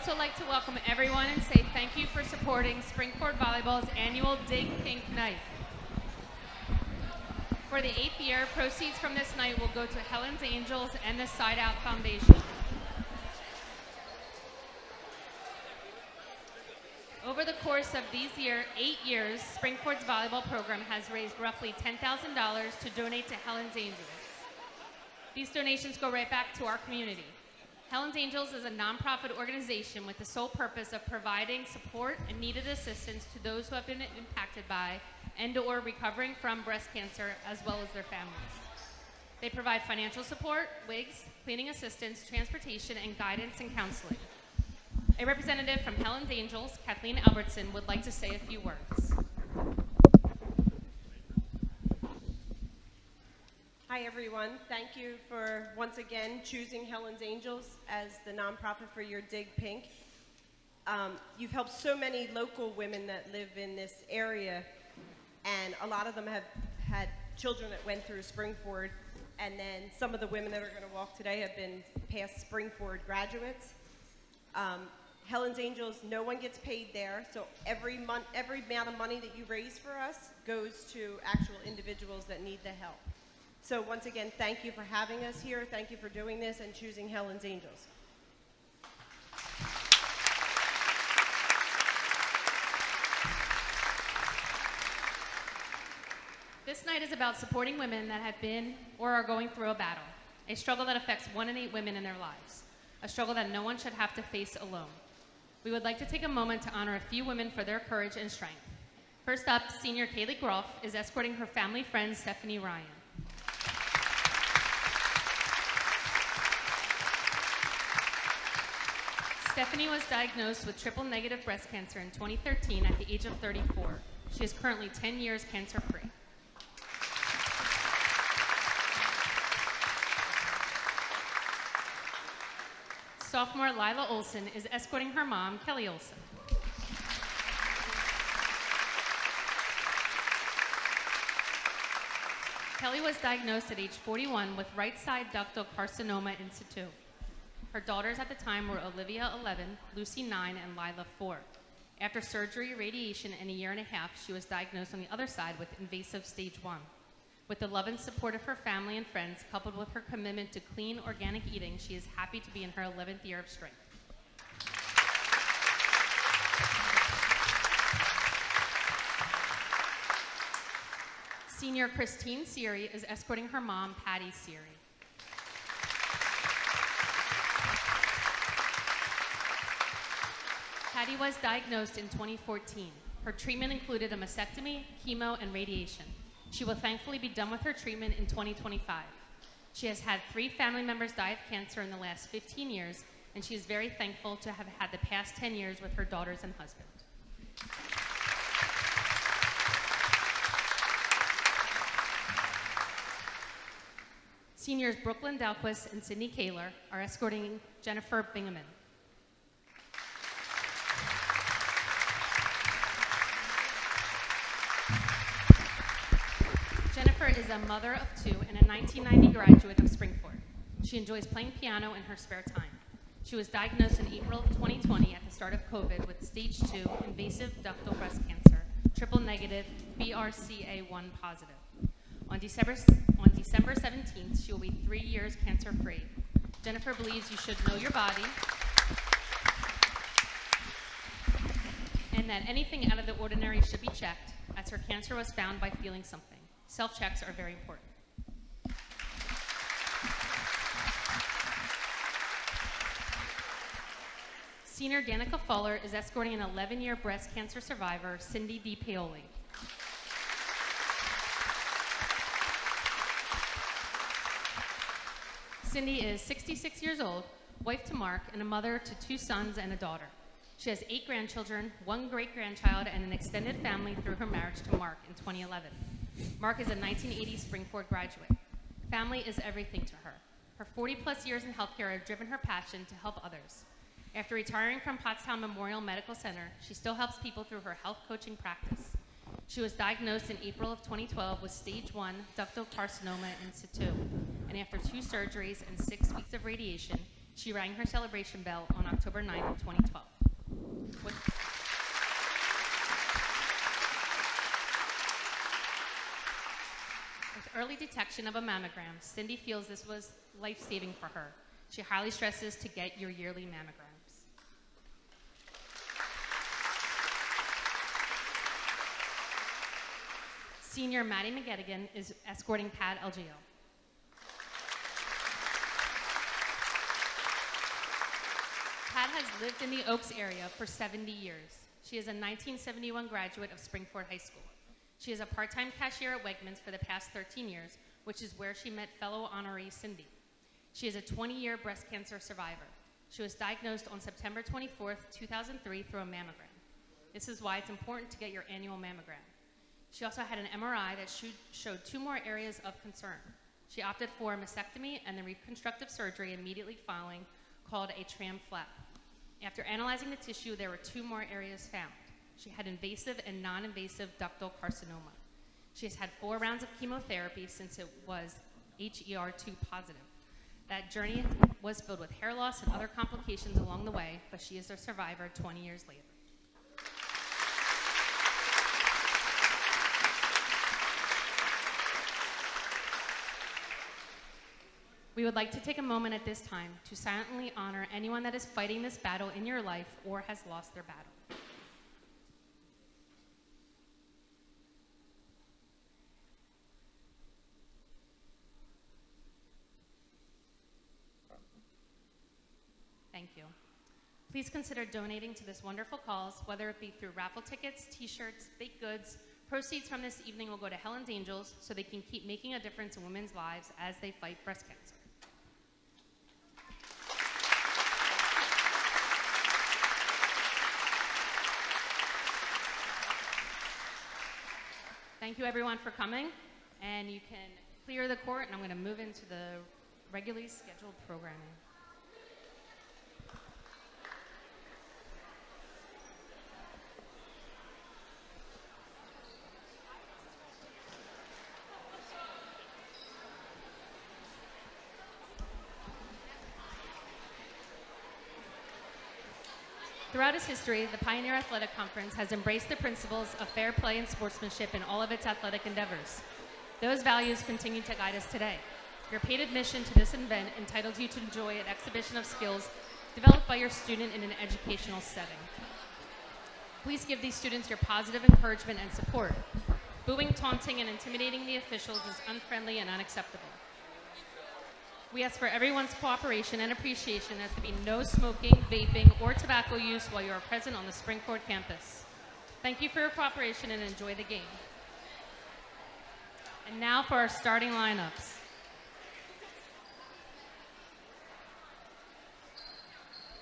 also like to welcome everyone and say thank you for supporting Springford Volleyball's annual Dig Pink Night. For the 8th year, proceeds from this night will go to Helen's Angels and the Side Out Foundation. Over the course of these 8 years, Springford's volleyball program has raised roughly $10,000 to donate to Helen's Angels. These donations go right back to our community. Helen's Angels is a nonprofit organization with the sole purpose of providing support and needed assistance to those who have been impacted by and/or recovering from breast cancer, as well as their families. They provide financial support, wigs, cleaning assistance, transportation, and guidance and counseling. A representative from Helen's Angels, Kathleen Albertson, would like to say a few words. Hi everyone, thank you for once again choosing Helen's Angels as the nonprofit for your Dig Pink. You've helped so many local women that live in this area, and a lot of them have had children that went through Springford, and then some of the women that are going to walk today have been past Springford graduates. Helen's Angels, no one gets paid there, so every amount of money that you raise for us goes to actual individuals that need the help. So once again, thank you for having us here. Thank you for doing this and choosing Helen's Angels. This night is about supporting women that have been or are going through a battle, a struggle that affects 1 in 8 women in their lives, a struggle that no one should have to face alone. We would like to take a moment to honor a few women for their courage and strength. First up, senior Kaylee Groff is escorting her family friend, Stephanie Ryan. Stephanie was diagnosed with triple-negative breast cancer in 2013 at the age of 34. She is currently 10 years cancer-free. Sophomore Lila Olson is escorting her mom, Kelly Olson. Kelly was diagnosed at age 41 with right-side ductal carcinoma in situ. Her daughters at the time were Olivia, 11, Lucy, 9, and Lila, 4. After surgery, radiation, and a year and a half, she was diagnosed on the other side with invasive stage 1. With the love and support of her family and friends, coupled with her commitment to clean, organic eating, she is happy to be in her 11th year of strength. Senior Christine Siri is escorting her mom, Patty Siri. Patty was diagnosed in 2014. Her treatment included a mastectomy, chemo, and radiation. She will thankfully be done with her treatment in 2025. She has had 3 family members die of cancer in the last 15 years, and she is very thankful to have had the past 10 years with her daughters and husband. Seniors Brooklyn Dalquist and Sydney Kaler are escorting Jennifer Bingaman. Jennifer is a mother of 2 and a 1990 graduate of Springford. She enjoys playing piano in her spare time. She was diagnosed in April of 2020 at the start of COVID with stage 2 invasive ductal breast cancer, triple-negative BRCA1 positive. On December 17th, she will be 3 years cancer-free. Jennifer believes you should know your body and that anything out of the ordinary should be checked, as her cancer was found by feeling something. Self-checks are very important. Senior Danica Fuller is escorting an 11-year breast cancer survivor, Cindy D. Paoli. Cindy is 66 years old, wife to Mark, and a mother to 2 sons and a daughter. She has 8 grandchildren, 1 great-grandchild, and an extended family through her marriage to Mark in 2011. Mark is a 1980 Springford graduate. Family is everything to her. Her 40-plus years in healthcare have driven her passion to help others. After retiring from Pottstown Memorial Medical Center, she still helps people through her health coaching practice. She was diagnosed in April of 2012 with stage 1 ductal carcinoma in situ, and after 2 surgeries and 6 weeks of radiation, She rang her celebration bell on October 9th, 2012. With early detection of a mammogram, Cindy feels this was life-saving for her. She highly stresses to get your yearly mammograms. Senior Maddie McGettigan is escorting Pat LGO. Pat has lived in the Oaks area for 70 years. She is a 1971 graduate of Springford High School. She is a part-time cashier at Wegmans for the past 13 years, which is where she met fellow honoree Cindy. She is a 20-year breast cancer survivor. She was diagnosed on September 24th, 2003 through a mammogram. This is why it's important to get your annual mammogram. She also had an MRI that showed 2 more areas of concern. She opted for a mastectomy and the reconstructive surgery immediately following, called a tram flap. After analyzing the tissue, there were 2 more areas found. She had invasive and non-invasive ductal carcinoma. She has had 4 rounds of chemotherapy since it was HER2 positive. That journey was filled with hair loss and other complications along the way, but she is a survivor 20 years later. We would like to take a moment at this time to silently honor anyone that is fighting this battle in your life or has lost their battle. Thank you. Please consider donating to this wonderful cause, whether it be through raffle tickets, t-shirts, baked goods. Proceeds from this evening will go to Helen's Angels so they can keep making a difference in women's lives as they fight breast cancer. Thank you everyone for coming, and you can clear the court, and I'm going to move into the regularly scheduled programming. Throughout its history, the Pioneer Athletic Conference has embraced the principles of fair play and sportsmanship in all of its athletic endeavors. Those values continue to guide us today. Your paid admission to this event entitles you to enjoy an exhibition of skills developed by your student in an educational setting. Please give these students your positive encouragement and support. Booing, taunting, and intimidating the officials is unfriendly and unacceptable. We ask for everyone's cooperation and appreciation that there be no smoking, vaping, or tobacco use while you are present on the Springford campus. Thank you for your cooperation and enjoy the game. And now for our starting lineups.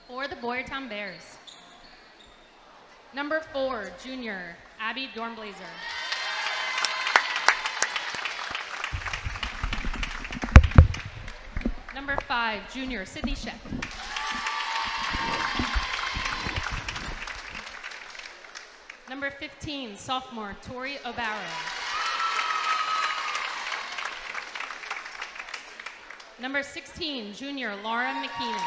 For the Boyertown Bears. Number 4, junior, Abby Dornblazer. Number 5, junior, Sydney Sheck. Number 15, sophomore, Tori O'Barrow. Number 16, junior, Laura McKeenan.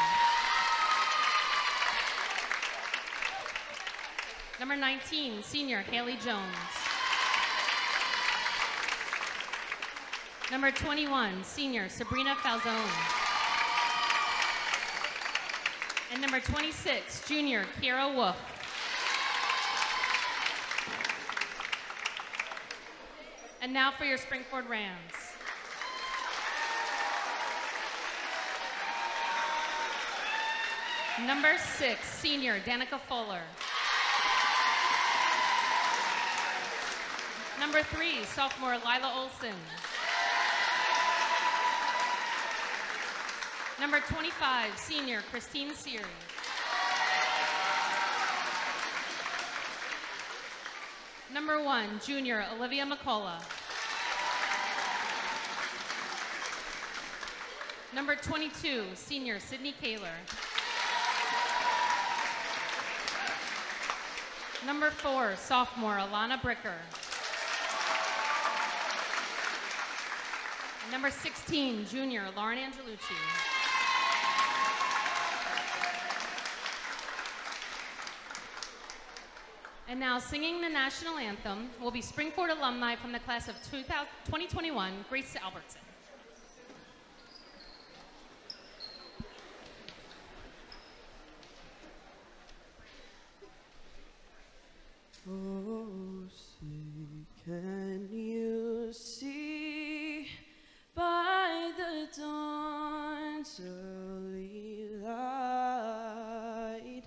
Number 19, senior, Haley Jones. Number 21, senior, Sabrina Falzone. And number 26, junior, Kiera Wolf. And now for your Springford Rams. Number 6, senior, Danica Fuller. Number 3, sophomore, Lila Olson. Number 25, senior, Christine Seary. Number 1, junior, Olivia McCullough. Number 22, senior, Sydney Kaler. Number 4, sophomore, Alana Bricker. Number 16, junior, Lauren Angelucci. And now singing the national anthem will be Springford alumni from the class of 2021, Grace Albertson. Oh, say, can you see by the dawn's early light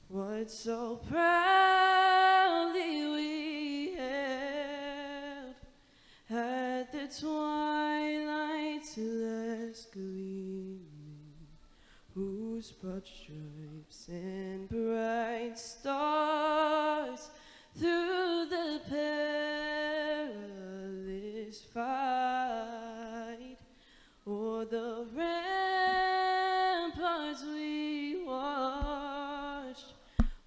what so proudly we held at the twilight's last gleaming, whose broad stripes and bright stars through the perilous fight o'er the ramparts we watched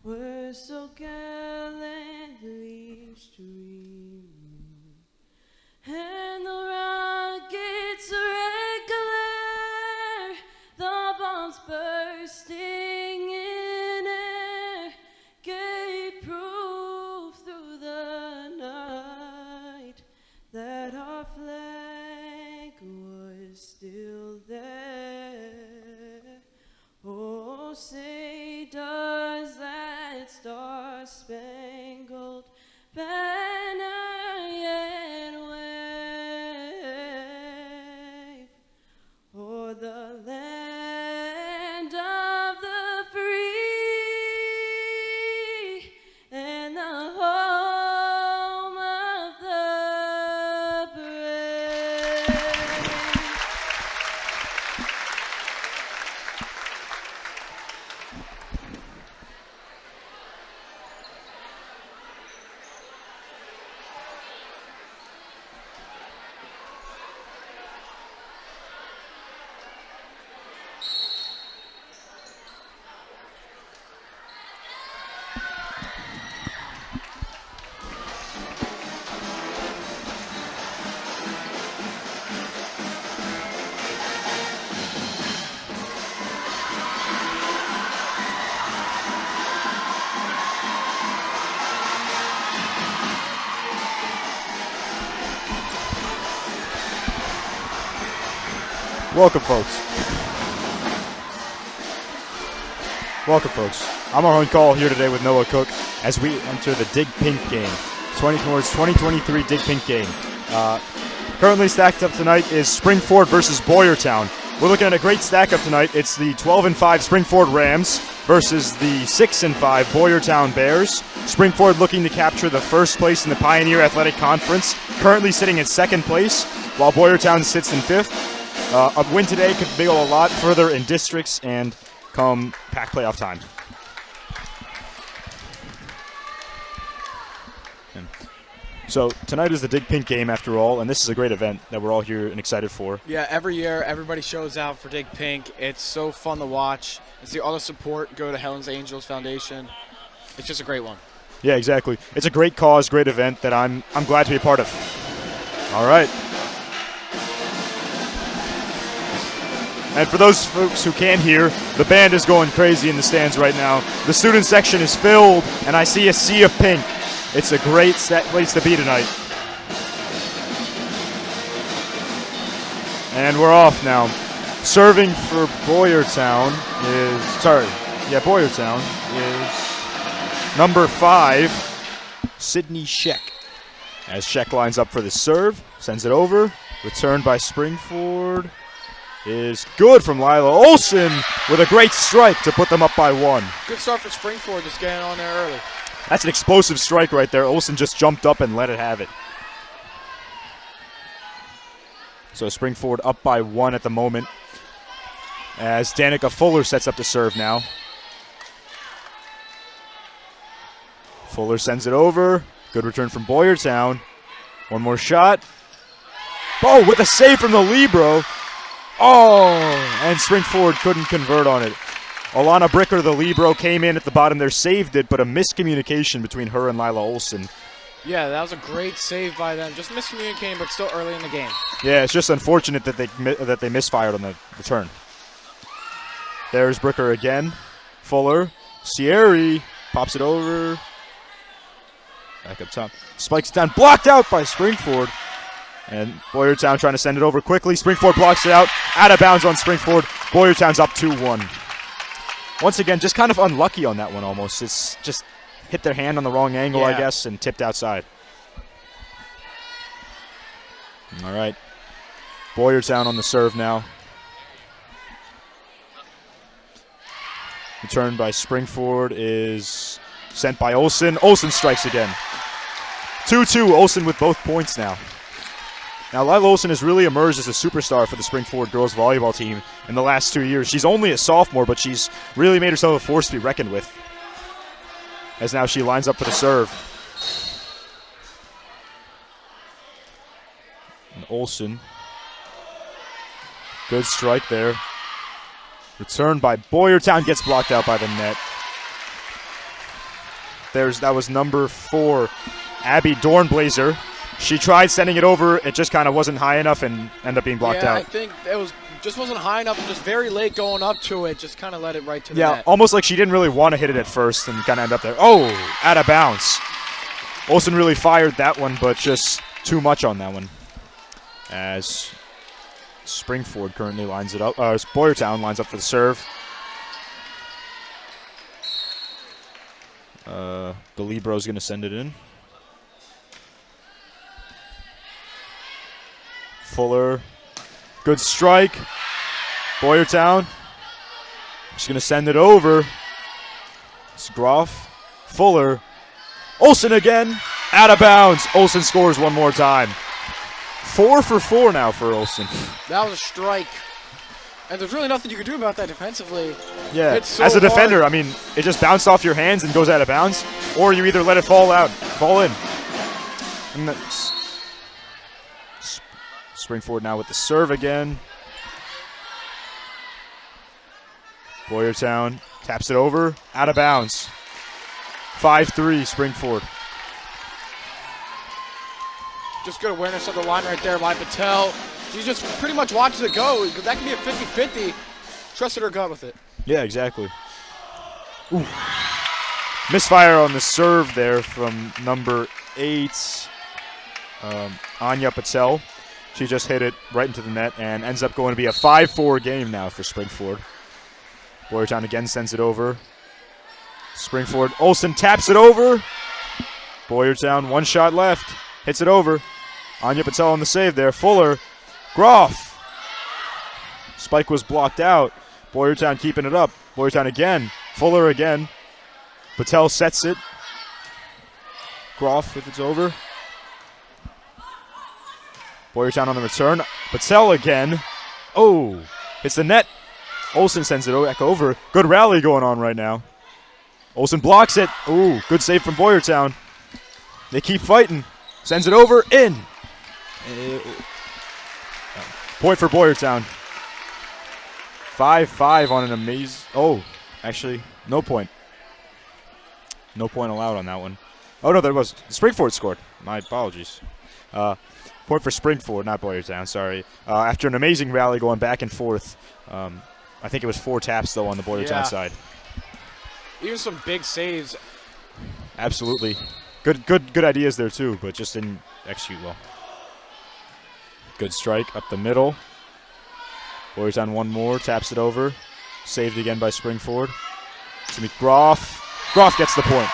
were so gallantly streaming, and the rockets' red glare, the bombs bursting in air, gave proof through the night that our flag was still there. Oh, say does that star-spangled banner yet wave o'er the land of the free and the home of the brave? Welcome, folks. Welcome, folks. I'm on call here today with Noah Cook as we enter the Dig Pink game, 2023 Dig Pink game. Currently stacked up tonight is Springford versus Boyertown. We're looking at a great stack up tonight. It's the 12-5 Springford Rams versus the 6-5 Boyertown Bears. Springford looking to capture the first place in the Pioneer Athletic Conference, currently sitting in second place, while Boyertown sits in fifth. A win today could go a lot further in districts and come pack playoff time. So tonight is the Dig Pink game after all, and this is a great event that we're all here and excited for. Yeah, every year everybody shows out for Dig Pink. It's so fun to watch. And see all the support go to Helen's Angels Foundation. It's just a great one. Yeah, exactly. It's a great cause, great event that I'm glad to be a part of. All right. And for those folks who can't hear, the band is going crazy in the stands right now. The student section is filled, and I see a sea of pink. It's a great place to be tonight. And we're off now. Serving for Boyertown is number 5, Sydney Scheck. As Scheck lines up for the serve, sends it over, returned by Springford. Is good from Lila Olson with a great strike to put them up by 1. Good start for Springford, just getting on there early. That's an explosive strike right there. Olson just jumped up and let it have it. So Springford up by 1 at the moment as Danica Fuller sets up to serve now. Fuller sends it over. Good return from Boyertown. One more shot. Oh, with a save from the libero. Oh, and Springford couldn't convert on it. Alana Bricker, the libero, came in at the bottom there, saved it, but a miscommunication between her and Lila Olson. Yeah, that was a great save by them. Just miscommunicating, but still early in the game. Yeah, it's just unfortunate that they misfired on the return. There's Bricker again. Fuller. Sierra pops it over. Back up top. Spikes down. Blocked out by Springford. And Boyertown trying to send it over quickly. Springford blocks it out. Out of bounds on Springford. Boyertown's up 2-1. Once again, just kind of unlucky on that one almost. It's just hit their hand on the wrong angle, I guess, and tipped outside. All right. Boyertown on the serve now. Return by Springford is sent by Olsen. Olsen strikes again. 2-2. Olsen with both points now. Now, Lila Olsen has really emerged as a superstar for the Springford girls volleyball team in the last 2 years. She's only a sophomore, but she's really made herself a force to be reckoned with. As now she lines up for the serve. And Olsen. Good strike there. Return by Boyertown, gets blocked out by the net. That was number 4, Abby Dornblazer. She tried sending it over. It just kind of wasn't high enough and ended up being blocked out. I think it just wasn't high enough and just very late going up to it. Just kind of let it right to the net. Yeah, almost like she didn't really want to hit it at first and kind of end up there. Oh, out of bounds. Olsen really fired that one, but just too much on that one. As Springford currently lines it up. Boyertown lines up for the serve. The libro's going to send it in. Fuller, good strike. Boyertown, she's going to send it over. It's Groff, Fuller, Olsen again, out of bounds. Olsen scores one more time. 4 for 4 now for Olsen. That was a strike. And there's really nothing you can do about that defensively. Yeah, it's so as a defender, hard. I mean, it just bounced off your hands and goes out of bounds, or you either let it fall in. And that's Springford now with the serve again. Boyertown taps it over, out of bounds. 5-3 Springford. Just good awareness of the line right there by Patel. She just pretty much watches it go. That can be a 50-50. Trusted her gut with it. Yeah, exactly. Ooh. Misfire on the serve there from number 8, Anya Patel. She just hit it right into the net and ends up going to be a 5-4 game now for Springford. Boyertown again sends it over. Springford, Olsen taps it over. Boyertown, one shot left. Hits it over. Anya Patel on the save there. Fuller, Groff. Spike was blocked out. Boyertown keeping it up. Boyertown again. Fuller again. Patel sets it. Groff if it's over. Boyertown on the return. Patel again. Oh, hits the net. Olsen sends it back over. Good rally going on right now. Olsen blocks it. Ooh, good save from Boyertown. They keep fighting. Sends it over. In. Point for Boyertown. 5-5 on an amazing. Oh, actually, no point. No point allowed on that one. Oh, no, there was. Springford scored. My apologies. Point for Springford, not Boyertown, sorry. After an amazing rally going back and forth. I think it was 4 taps, though, on the Boyertown side. Even some big saves. Absolutely. Good ideas there, too, but just didn't execute well. Good strike up the middle. Boyertown one more, taps it over. Saved again by Springford. It's going to be Groff. Groff gets the point.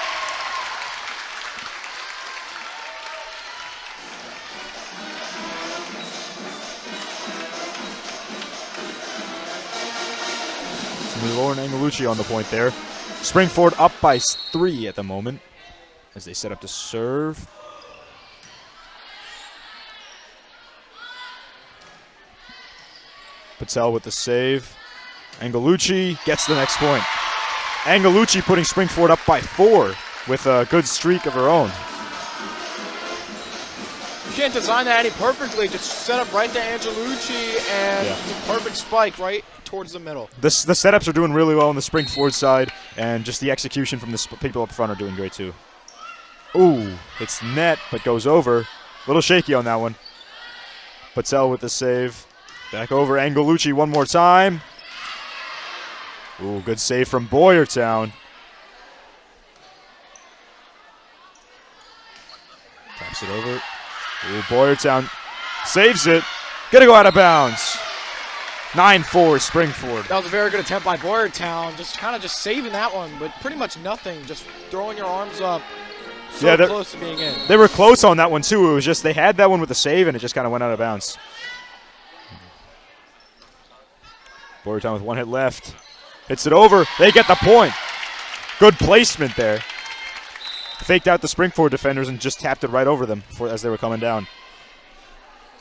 Lauren Angelucci on the point there. Springford up by 3 at the moment as they set up to serve. Patel with the save. Angelucci gets the next point. Angelucci putting Springford up by 4 with a good streak of her own. You can't design that any perfectly. Just set up right to Angelucci and the perfect spike right towards the middle. The setups are doing really well on the Springford side, and just the execution from the people up front are doing great too. Ooh, hits net, but goes over. A little shaky on that one. Patel with the save. Back over, Angelucci one more time. Ooh, good save from Boyertown. Taps it over. Ooh, Boyertown saves it. Gonna go out of bounds. 9-4, Springford. That was a very good attempt by Boyertown, just kind of just saving that one, but pretty much nothing, just throwing your arms up. So Yeah, close to being in. They were close on that one, too. It was just they had that one with a save, and it just kind of went out of bounds. Boyertown with 1 hit left. Hits it over. They get the point. Good placement there. Faked out the Springford defenders and just tapped it right over them as they were coming down.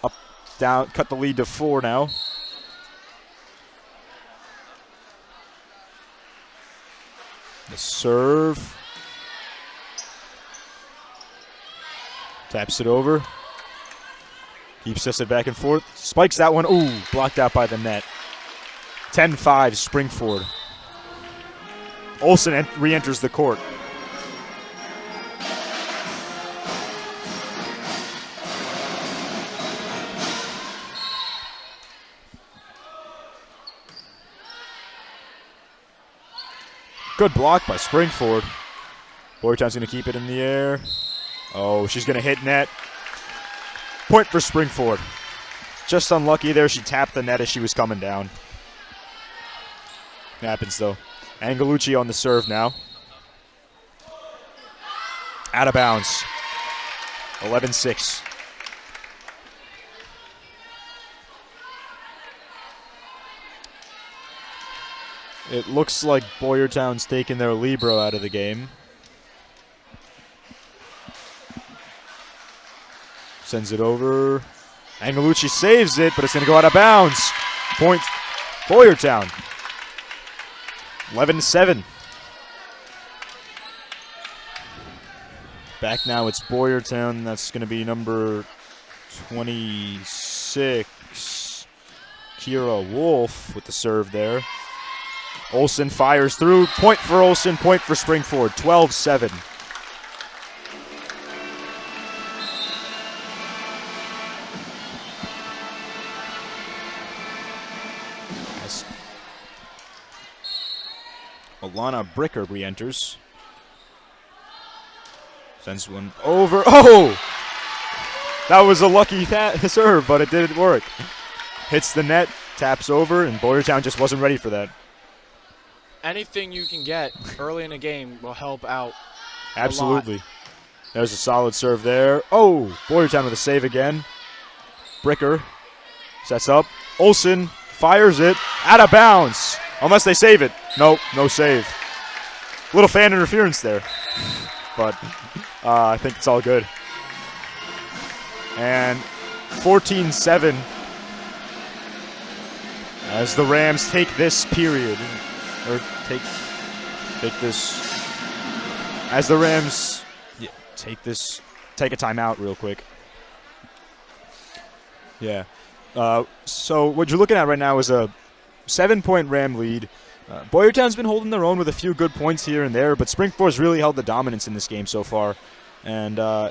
Up, down, cut the lead to 4 now. The serve. Taps it over. Keeps us it back and forth. Spikes that one. Ooh, blocked out by the net. 10-5, Springford. Olsen re-enters the court. Good block by Springford. Boyertown's going to keep it in the air. Oh, she's going to hit net. Point for Springford. Just unlucky there. She tapped the net as she was coming down. Happens, though. Angelucci on the serve now. Out of bounds. 11-6. It looks like Boyertown's taking their libero out of the game. Sends it over. Angelucci saves it, but it's going to go out of bounds. Point Boyertown. 11-7. Back now, it's Boyertown. That's going to be number 26. Kira Wolf with the serve there. Olsen fires through. Point for Olsen, point for Springford. 12-7. Alana Bricker re-enters. Sends one over. Oh! That was a lucky serve, but it didn't work. Hits the net, taps over, and Boyertown just wasn't ready for that. Anything you can get early in a game will help out. Absolutely. There's a solid serve there. Oh! Boyertown with a save again. Bricker sets up. Olsen fires it. Out of bounds. Unless they save it. Nope, no save. Little fan interference there. But I think it's all good. And 14-7 as the Rams take this period. Or take this. As the Rams take a timeout real quick. Yeah. So what you're looking at right now is a 7-point Ram lead. Boyertown's been holding their own with a few good points here and there, but Springford's really held the dominance in this game so far. And I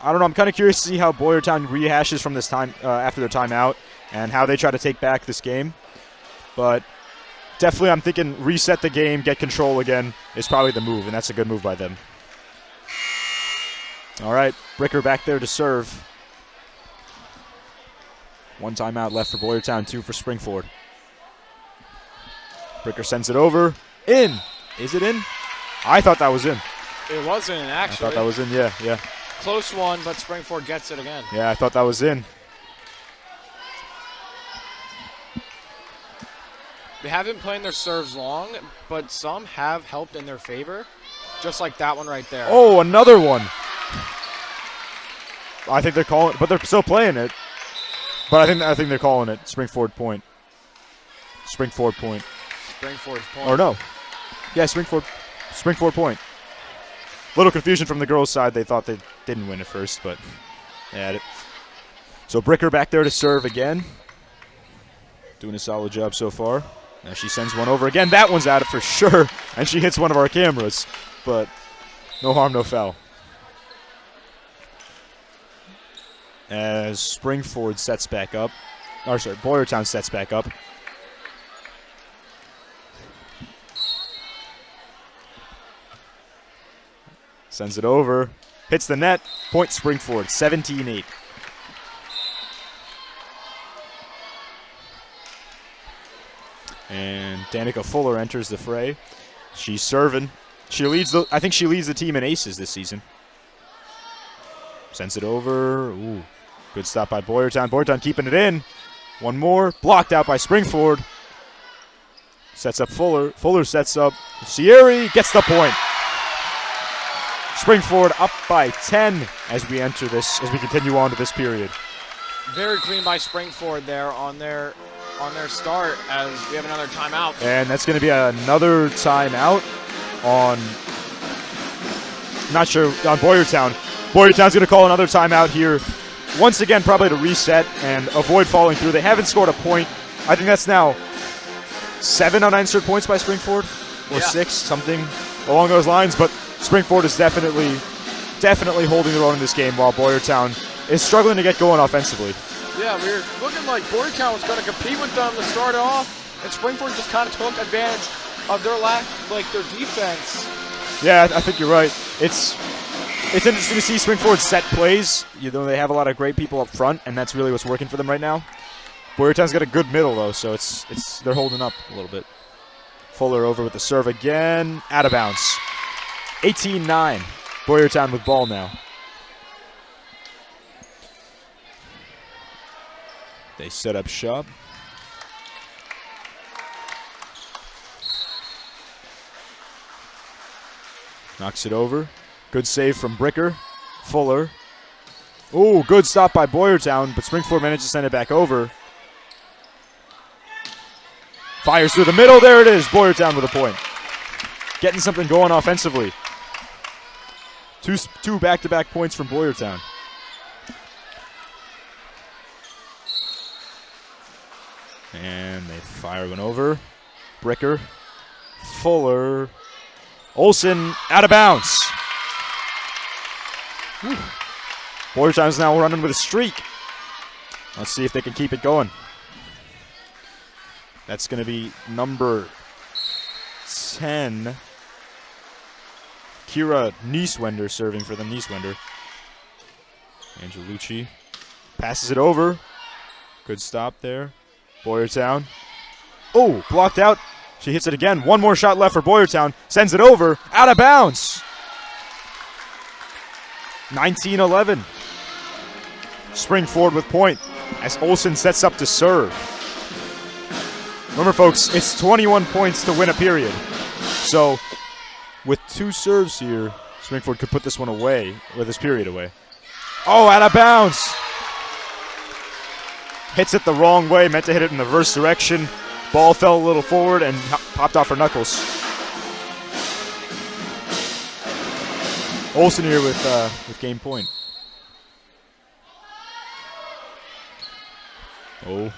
don't know, I'm kind of curious to see how Boyertown rehashes from this time after their timeout and how they try to take back this game. But definitely I'm thinking reset the game, get control again is probably the move, and that's a good move by them. All right, Bricker back there to serve. 1 timeout left for Boyertown, 2 for Springford. Bricker sends it over. In. Is it in? I thought that was in. It wasn't, actually. I thought that was in, yeah. Close one, but Springford gets it again. Yeah, I thought that was in. They haven't been playing their serves long, but some have helped in their favor, just like that one right there. Oh, another one. I think they're calling, but they're still playing it. But I think they're calling it Springford point. Springford's point. Or no. Yeah, Springford point. Little confusion from the girls' side. They thought they didn't win at first, but they had it. So Bricker back there to serve again. Doing a solid job so far. Now she sends one over again. That one's out of for sure. And she hits one of our cameras. But no harm, no foul. As Springford sets back up. Or sorry, Boyertown sets back up. Sends it over. hits the net. Point Springford, 17-8. And Danica Fuller enters the fray. She's serving. I think she leads the team in aces this season. Sends it over. Ooh, good stop by Boyertown. Boyertown keeping it in. One more. Blocked out by Springford. Sets up Fuller. Fuller sets up Sierra. Gets the point. Springford up by 10 as we continue on to this period. Very clean by Springford there on their start as we have another timeout. And that's going to be another timeout on, not sure, on Boyertown. Boyertown's going to call another timeout here. Once again, probably to reset and avoid falling through. They haven't scored a point. I think that's now 7 unanswered points by Springford, or 6, something along those lines. But Springford is definitely holding their own in this game, while Boyertown is struggling to get going offensively. Yeah, we were looking like Boyertown was going to compete with them to start off, and Springford just kind of took advantage of their their defense. Yeah, I think you're right. It's interesting to see Springford set plays. You know, they have a lot of great people up front, and that's really what's working for them right now. Boyertown's got a good middle though, so they're holding up a little bit. Fuller over with the serve again, out of bounds. 18-9. Boyertown with ball now. They set up shop. Knocks it over. Good save from Bricker. Fuller. Ooh, good stop by Boyertown, but Springford managed to send it back over. Fires through the middle. There it is. Boyertown with a point. Getting something going offensively. Two back-to-back points from Boyertown. And they fire one over. Bricker. Fuller. Olsen out of bounds. Whew. Boyertown's now running with a streak. Let's see if they can keep it going. That's going to be number 10. Kira Nieswender serving for them. Nieswender. Angelucci passes it over. Good stop there. Boyertown. Oh, blocked out. She hits it again. One more shot left for Boyertown. Sends it over. Out of bounds. 19-11. Springford with point as Olsen sets up to serve. Remember, folks, it's 21 points to win a period. So, with 2 serves here, Springford could put this one away, or this period away. Oh, out of bounds. Hits it the wrong way, meant to hit it in the reverse direction. Ball fell a little forward and popped off her knuckles. Olsen here with game point. Oh,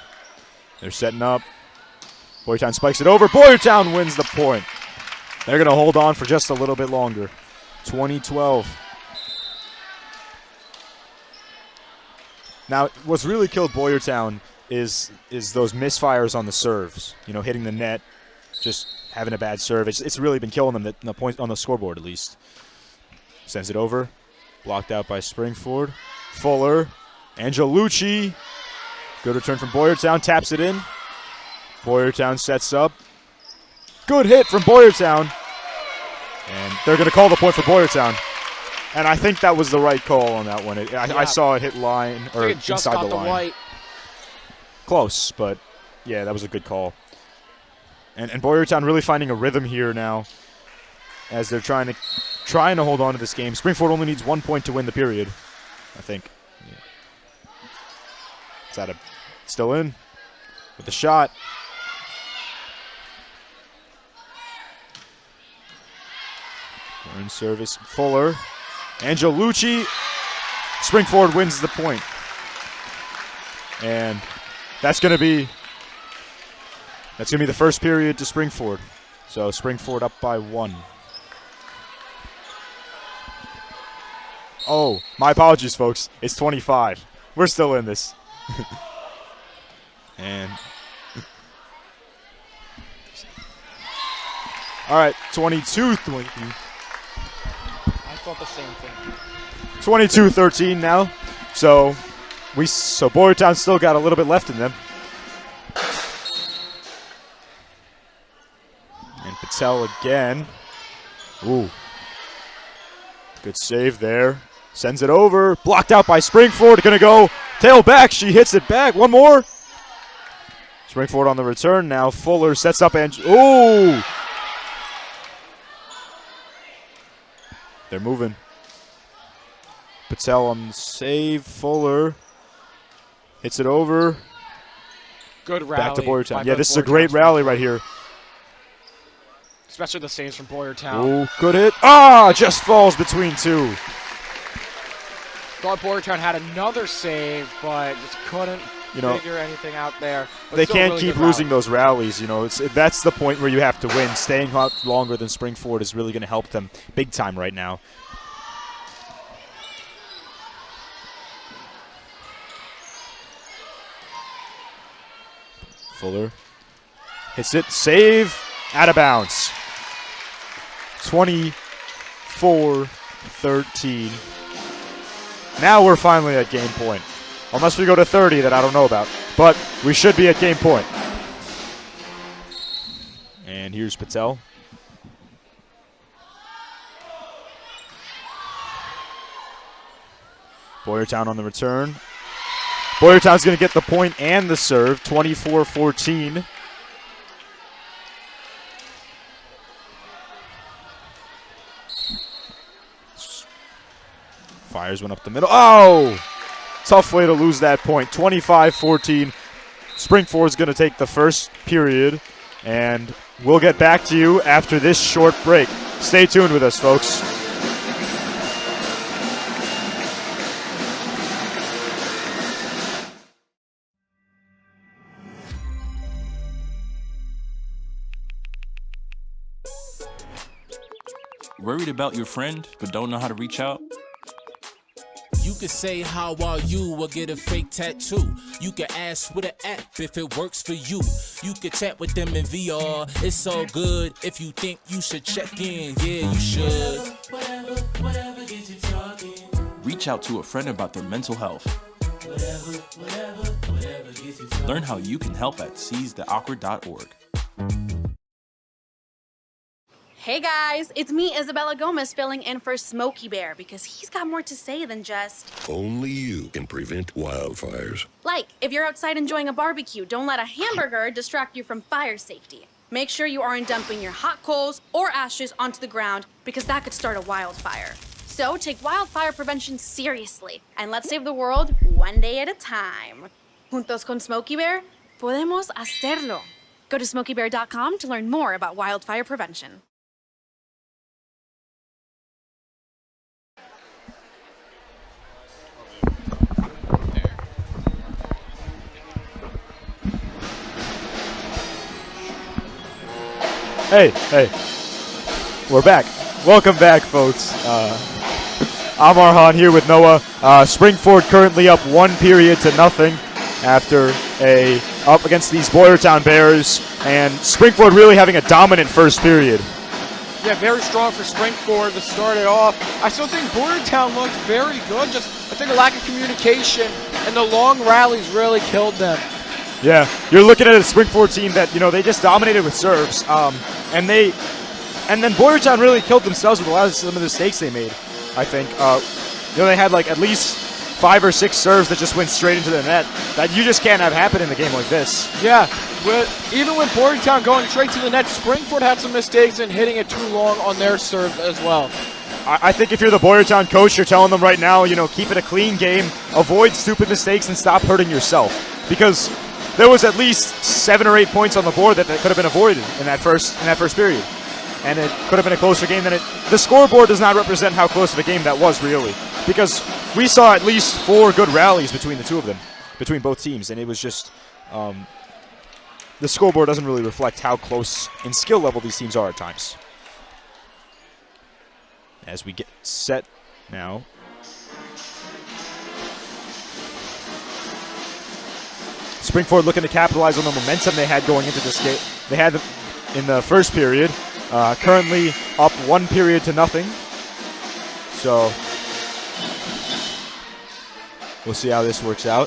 they're setting up. Boyertown spikes it over. Boyertown wins the point. They're going to hold on for just a little bit longer. 20-12. Now, what's really killed Boyertown is those misfires on the serves. You know, hitting the net, just having a bad serve. It's really been killing them, the points on the scoreboard at least. Sends it over. Blocked out by Springford. Fuller. Angelucci. Good return from Boyertown. Taps it in. Boyertown sets up. Good hit from Boyertown. And they're going to call the point for Boyertown. And I think that was the right call on that one. I saw it hit line, or inside the line. White. Close, but yeah, that was a good call. And Boyertown really finding a rhythm here now as they're trying to hold on to this game. Springford only needs 1 point to win the period, I think. Yeah. Still in with the shot. Turn service, Fuller. Angelucci. Springford wins the point. And that's going to be the first period to Springford. So Springford up by 1. Oh, my apologies, folks. It's 25. We're still in this. And all right, 22-20. I thought the same thing. 22-13 now. So Boyertown still got a little bit left in them. And Patel again. Ooh. Good save there. Sends it over. Blocked out by Springford. Gonna go tail back. She hits it back. One more. Springford on the return now. Fuller sets up and ooh. They're moving. Patel on the save. Fuller hits it over. Good rally. Back to Boyertown. Yeah, this is a great rally right here. Especially the saves from Boyertown. Oh, good hit. Ah, just falls between two. Thought Boyertown had another save, but just couldn't figure anything out there. But they still can't really keep good losing rally. those rallies. That's the point where you have to win. Staying hot longer than Springford is really going to help them big time right now. Fuller hits it, save, out of bounds. 24-13. Now we're finally at game point. Unless we go to 30 that I don't know about. But we should be at game point. And here's Patel. Boyertown on the return. Boyertown's going to get the point and the serve, 24-14. Fires went up the middle. Oh! Tough way to lose that point. 25-14. Springford's going to take the first period, and we'll get back to you after this short break. Stay tuned with us, folks. Worried about your friend but don't know how to reach out? You could say how are you or get a fake tattoo. You can ask with an app if it works for you. You could chat with them in VR. It's so good. If you think you should check in, yeah, you should. Whatever gets you talking. Reach out to a friend about their mental health. Whatever gets you talking. Learn how you can help at seizetheawkward.org. Hey guys, it's me, Isabella Gomez, filling in for Smokey Bear because he's got more to say than just... Only you can prevent wildfires. Like, if you're outside enjoying a barbecue, don't let a hamburger distract you from fire safety. Make sure you aren't dumping your hot coals or ashes onto the ground because that could start a wildfire. So take wildfire prevention seriously and let's save the world one day at a time. Juntos con Smokey Bear, podemos hacerlo. Go to smokeybear.com to learn more about wildfire prevention. Hey, we're back. Welcome back, folks. I'm Arhan here with Noah. Springford currently up 1 period to nothing after up against these Boyertown Bears, and Springford really having a dominant first period. Yeah, very strong for Springford to start it off. I still think Boyertown looked very good. Just I think a lack of communication and the long rallies really killed them. Yeah, you're looking at a Springford team that, they just dominated with serves. And then Boyertown really killed themselves with a lot of some of the mistakes they made, I think. They had like at least 5 or 6 serves that just went straight into the net that you just can't have happen in a game like this. Yeah, even with Boyertown going straight to the net, Springford had some mistakes in hitting it too long on their serve as well. I think if you're the Boyertown coach, you're telling them right now, keep it a clean game, avoid stupid mistakes, and stop hurting yourself. Because there was at least 7 or 8 points on the board that could have been avoided in that first period. And it could have been a closer game than it. The scoreboard does not represent how close of a game that was, really. Because we saw at least 4 good rallies between the two of them, between both teams. And it was just, the scoreboard doesn't really reflect how close in skill level these teams are at times. As we get set now. Springford looking to capitalize on the momentum they had going into this game. They had in the first period. Currently up 1 period to nothing. So We'll see how this works out.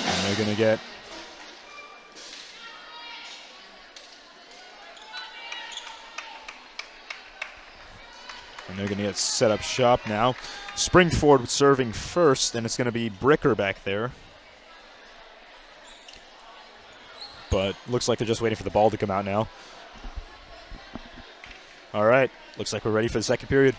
And they're going to get... And they're going to get set up shop now. Springford serving first, and it's going to be Bricker back there. But looks like they're just waiting for the ball to come out now. All right, looks like we're ready for the second period.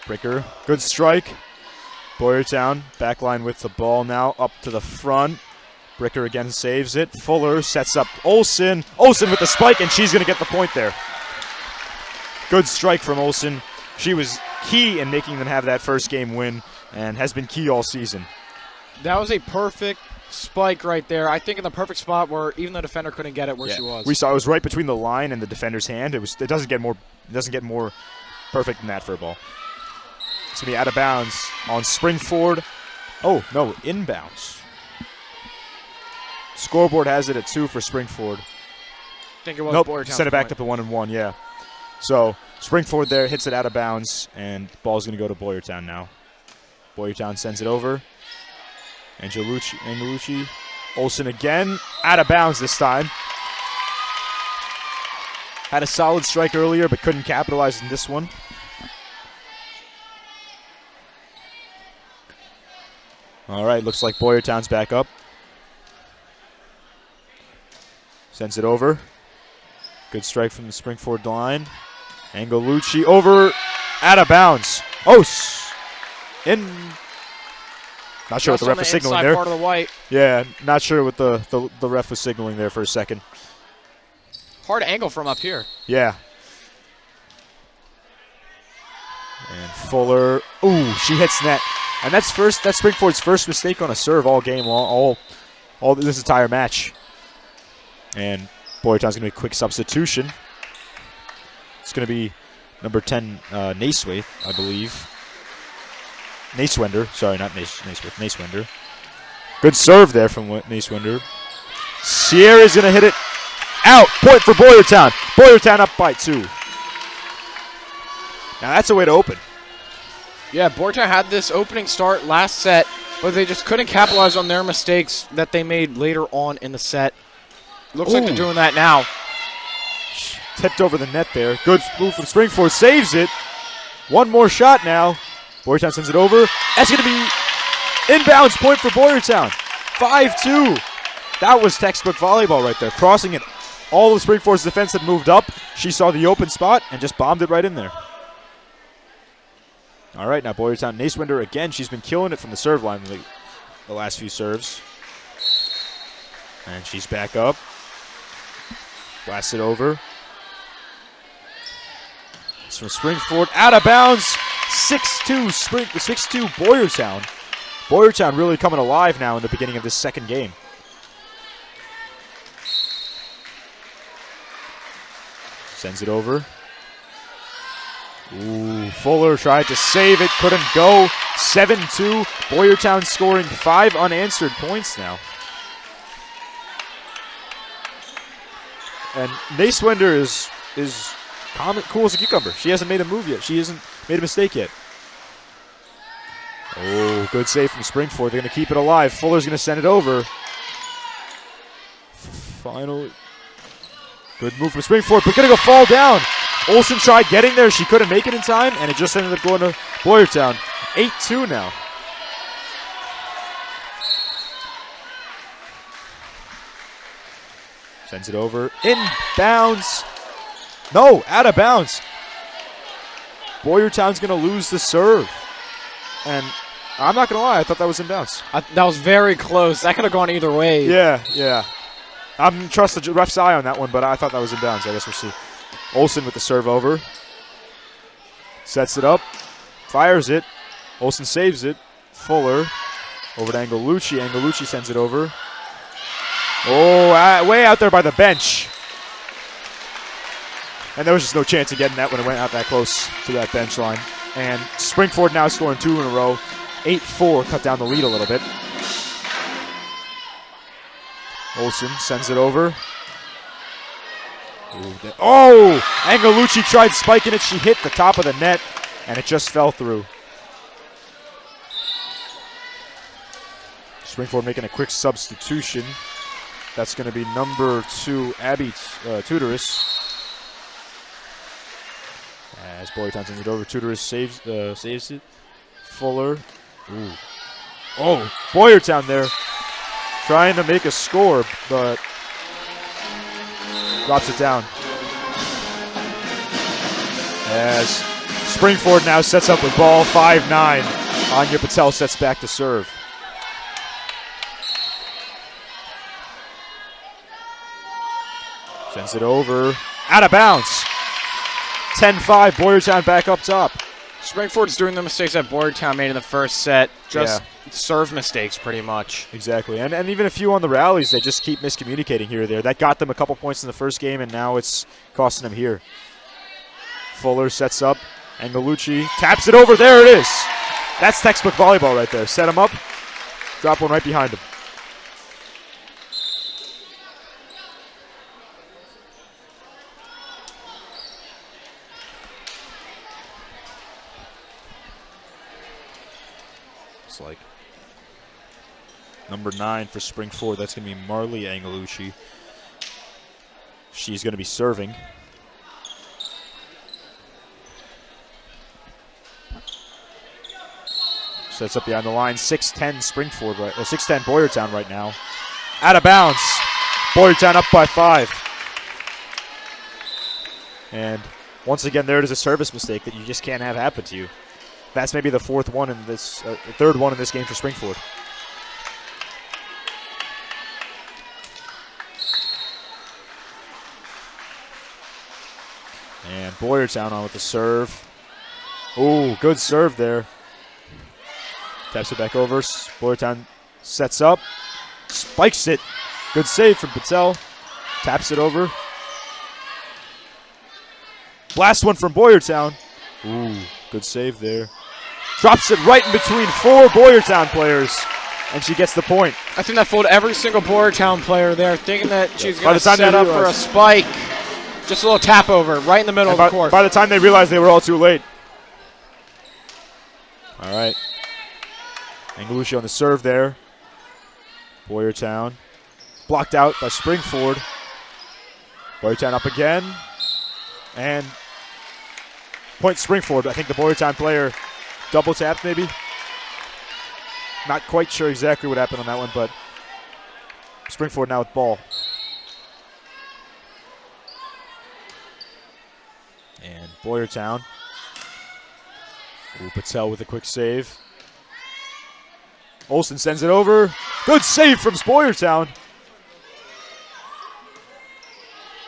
Bricker, good strike. Boyertown, back line with the ball now, up to the front. Bricker again saves it. Fuller sets up Olsen. Olsen with the spike, and she's going to get the point there. Good strike from Olsen. She was key in making them have that first game win and has been key all season. That was a perfect spike right there. I think in the perfect spot where even the defender couldn't get it where she was. We saw it was right between the line and the defender's hand. It doesn't get more perfect than that for a ball. It's going to be out of bounds on Springford. Oh, no, inbounds. Scoreboard has it at 2 for Springford. I think it was Nope, set it back up to 1-1, yeah. So Springford there hits it out of bounds, and ball's going to go to Boyertown now. Boyertown sends it over. Angelucci. Olsen again, out of bounds this time. Had a solid strike earlier, but couldn't capitalize in this one. All right, looks like Boyertown's back up. Sends it over. Good strike from the Springford line. Angelucci over, out of bounds. Not sure what the ref was signaling there. Part of the white. Yeah, not sure what the ref was signaling there for a second. Hard angle from up here. Yeah. And Fuller, ooh, she hits net. And that's Springford's first mistake on a serve all game, all this entire match. And Boyertown's going to be a quick substitution. It's going to be number 10, Naiswaith, I believe. Naiswender. Sorry, not Naiswaith. Naiswender. Good serve there from Naiswender. Sierra's going to hit it out. Point for Boyertown. Boyertown up by 2. Now that's a way to open. Yeah, Boyertown had this opening start last set, but they just couldn't capitalize on their mistakes that they made later on in the set. Looks like they're doing that now. Tipped over the net there. Good move from Springford. Saves it. One more shot now. Boyertown sends it over. That's going to be inbounds point for Boyertown. 5-2. That was textbook volleyball right there. Crossing it. All of Springford's defense had moved up. She saw the open spot and just bombed it right in there. All right, now Boyertown. Naiswinder again. She's been killing it from the serve line the last few serves. And she's back up. Blasts it over. It's from Springford. Out of bounds. 6-2 6-2 Boyertown. Boyertown really coming alive now in the beginning of this second game. Sends it over. Ooh, Fuller tried to save it, couldn't go. 7-2. Boyertown scoring 5 unanswered points now. And Naiswinder is cool as a cucumber. She hasn't made a move yet. She hasn't made a mistake yet. Oh, good save from Springford. They're going to keep it alive. Fuller's going to send it over. Finally. Good move from Springford, but going to go fall down. Olsen tried getting there. She couldn't make it in time, and it just ended up going to Boyertown. 8-2 now. Sends it over. Inbounds. No, out of bounds. Boyertown's going to lose the serve. And I'm not going to lie, I thought that was inbounds. That was very close. That could have gone either way. Yeah. I'm going to trust the ref's eye on that one, but I thought that was inbounds. I guess we'll see. Olsen with the serve over. Sets it up. Fires it. Olsen saves it. Fuller over to Angelucci. Angelucci sends it over. Oh, way out there by the bench. And there was just no chance of getting that when it went out that close to that bench line. And Springford now scoring 2 in a row. 8-4, cut down the lead a little bit. Olsen sends it over. Oh! Angelucci tried spiking it. She hit the top of the net, and it just fell through. Springford making a quick substitution. That's going to be number 2, Abby Tudoris. As Boyertown sends it over, Tudoris saves it. Fuller. Ooh. Oh, Boyertown there. Trying to make a score, but drops it down. As Springford now sets up with ball, 5-9. Anya Patel sets back to serve. Sends it over. Out of bounds. 10-5, Boyertown back up top. Springford's doing the mistakes that Boyertown made in the first set. Just serve mistakes, pretty much. Exactly, and even a few on the rallies, they just keep miscommunicating here or there. That got them a couple points in the first game, and now it's costing them here. Fuller sets up. Angelucci taps it over. There it is. That's textbook volleyball right there. Set him up. Drop one right behind him. Like number 9 for Springford. That's going to be Marley Angelucci. She's going to be serving. Sets up behind the line. 6-10 Springford, 6-10 Boyertown right now. Out of bounds. Boyertown up by 5. And once again, there it is, a service mistake that you just can't have happen to you. That's maybe the third one in this game for Springford. And Boyertown on with the serve. Ooh, good serve there. Taps it back over. Boyertown sets up. Spikes it. Good save from Patel. Taps it over. Last one from Boyertown. Ooh, good save there. Drops it right in between 4 Boyertown players, and she gets the point. I think that fooled every single Boyertown player there, thinking that she's going to set up for a spike. Just a little tap over right in the middle of the court. By the time they realized they were all too late. All right. Angelucci on the serve there. Boyertown blocked out by Springford. Boyertown up again. And point Springford. I think the Boyertown player double tapped maybe. Not quite sure exactly what happened on that one, but Springford now with ball. And Boyertown. Ooh, Patel with a quick save. Olsen sends it over. Good save from Boyertown.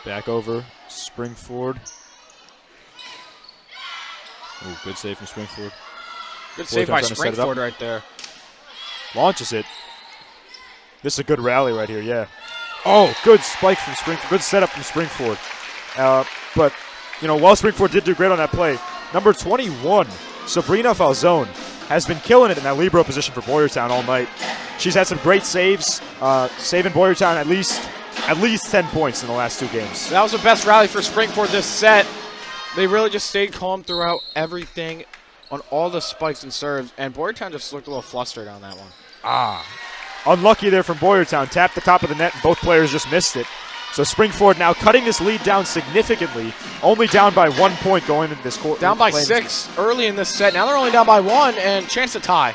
Back over, Springford. Ooh, good save from Springford. Good save by Springford right there. Launches it. This is a good rally right here, yeah. Oh, good spike from Springford. Good setup from Springford. But, you know, while Springford did do great on that play, number 21, Sabrina Falzone, has been killing it in that libero position for Boyertown all night. She's had some great saves, saving Boyertown at least 10 points in the last 2 games. That was the best rally for Springford this set. They really just stayed calm throughout everything on all the spikes and serves, and Boyertown just looked a little flustered on that one. Unlucky there from Boyertown. Tapped the top of the net, and both players just missed it. So Springford now cutting this lead down significantly, only down by 1 point going into this quarter. Down by 6 early in this set. Now they're only down by 1, and chance to tie.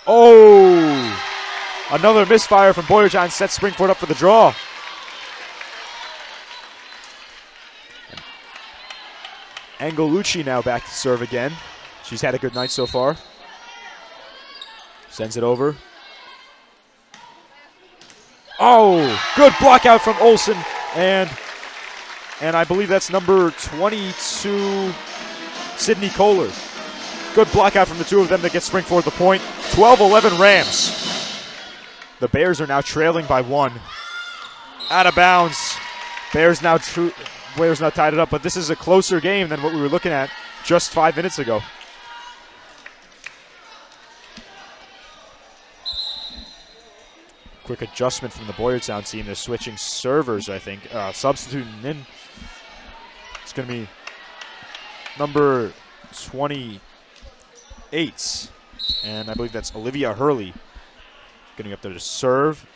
Oh! Another misfire from Boyertown sets Springford up for the draw. Angelucci now back to serve again. She's had a good night so far. Sends it over. Oh, good block out from Olsen, and I believe that's number 22, Sydney Kohler. Good block out from the two of them that get Springford the point. 12-11 Rams. The Bears are now trailing by 1. Out of bounds. Bears now tied it up, but this is a closer game than what we were looking at just 5 minutes ago. Quick adjustment from the Boyertown team. They're switching servers, I think. Substituting in. It's going to be number 28. And I believe that's Olivia Hurley getting up there to serve.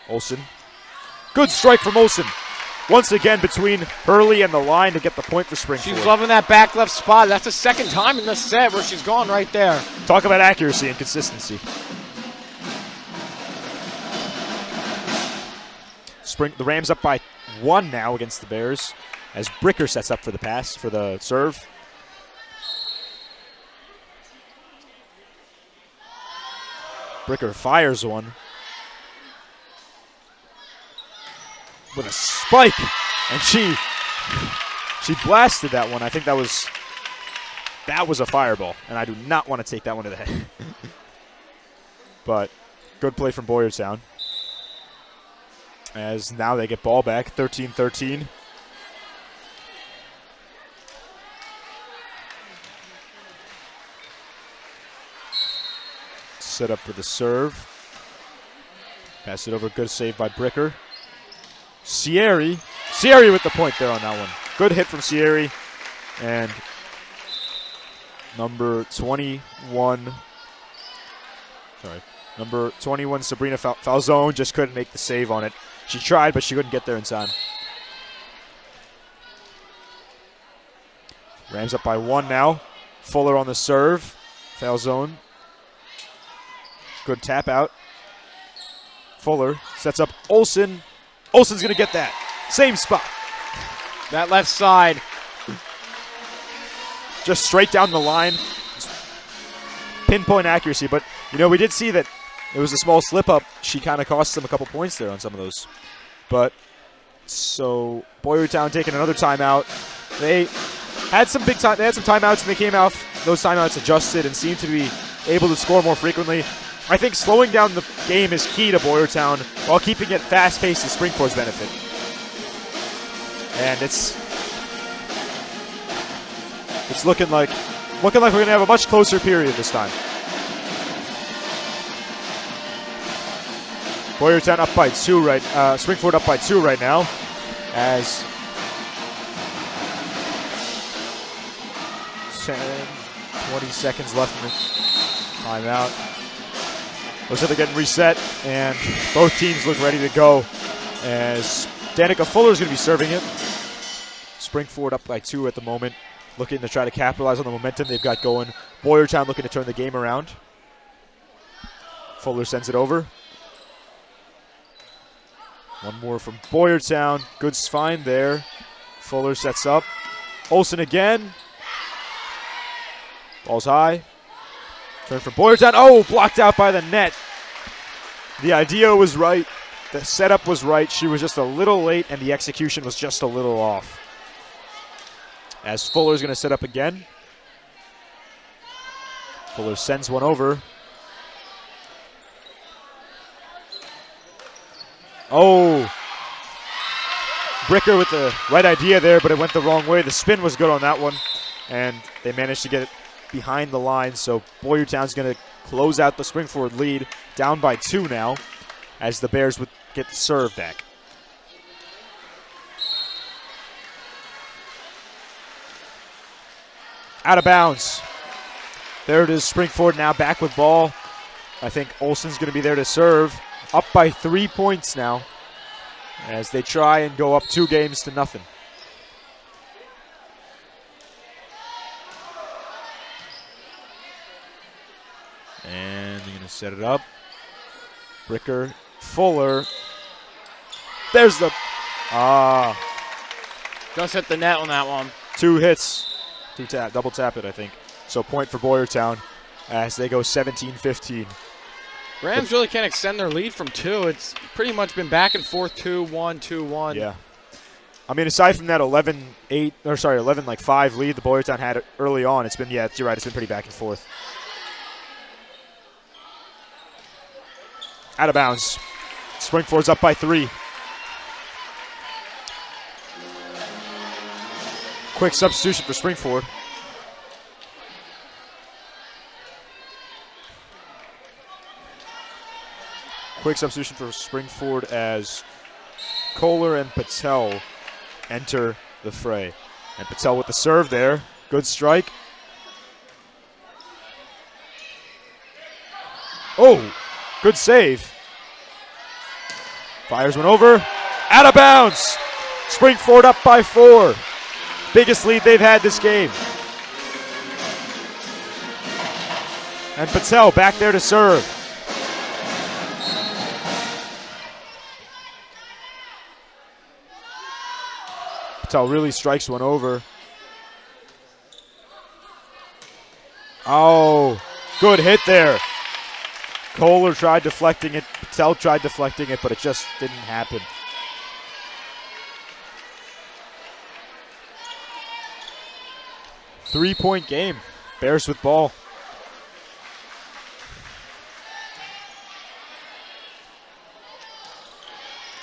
Olsen. Good strike from Olsen. Once again between Hurley and the line to get the point for Springford. She's loving that back left spot. That's the second time in this set where she's gone right there. Talk about accuracy and consistency. The Rams up by 1 now against the Bears as Bricker sets up for the pass, for the serve. Bricker fires one with a spike, and she blasted that one. I think that was a fireball, and I do not want to take that one to the head. But good play from Boyertown, as now they get ball back, 13-13. Set up for the serve. Pass it over, good save by Bricker. Sierri with the point there on that one. Good hit from Sierri. And number 21, Sabrina Falzone just couldn't make the save on it. She tried, but she couldn't get there in time. Rams up by 1 now. Fuller on the serve. Falzone. Good tap out. Fuller sets up Olsen. Olsen's going to get that. Same spot. That left side. Just straight down the line. Pinpoint accuracy. But, you know, we did see that it was a small slip-up. She kind of cost them a couple points there on some of those. But, so, Boyertown taking another timeout. They had some big time. They had some timeouts, and they came out. Those timeouts adjusted and seemed to be able to score more frequently. I think slowing down the game is key to Boyertown while keeping it fast-paced to Springford's benefit. And it's looking like we're going to have a much closer period this time. Boyertown up by 2 Springford up by 2 right now, as 20 seconds left in the timeout. Looks like they're getting reset, and both teams look ready to go, as Danica Fuller is going to be serving it. Springford up by 2 at the moment, looking to try to capitalize on the momentum they've got going. Boyertown looking to turn the game around. Fuller sends it over. One more from Boyertown. Good find there. Fuller sets up. Olsen again. Ball's high. Turn from Boyertown. Oh, blocked out by the net. The idea was right. The setup was right. She was just a little late, and the execution was just a little off. As Fuller's going to set up again. Fuller sends one over. Oh. Bricker with the right idea there, but it went the wrong way. The spin was good on that one, and they managed to get it behind the line. So Boyertown's going to close out the Springford lead, down by 2 now, as the Bears would get the serve back. Out of bounds. There it is, Springford now back with ball. I think Olsen's going to be there to serve. Up by 3 points now, as they try and go up 2-0. And they're going to set it up. Bricker, Fuller. There's the... Just hit the net on that one. 2 hits. Double tap it, I think. So point for Boyertown as they go 17-15. Rams really can't extend their lead from 2. It's pretty much been back and forth, 2-1, 2-1. Yeah. I mean, aside from that 11-5 lead the Boyertown had early on, it's been, yeah, you're right, it's been pretty back and forth. Out of bounds. Springford's up by 3. Quick substitution for Springford. quick substitution for Springford as Kohler and Patel enter the fray. And Patel with the serve there. Good strike. Oh, good save. Fires one over. Out of bounds. Springford up by 4. Biggest lead they've had this game. And Patel back there to serve. Patel really strikes one over. Oh, good hit there. Kohler tried deflecting it. Patel tried deflecting it, but it just didn't happen. Three-point game. Bears with ball.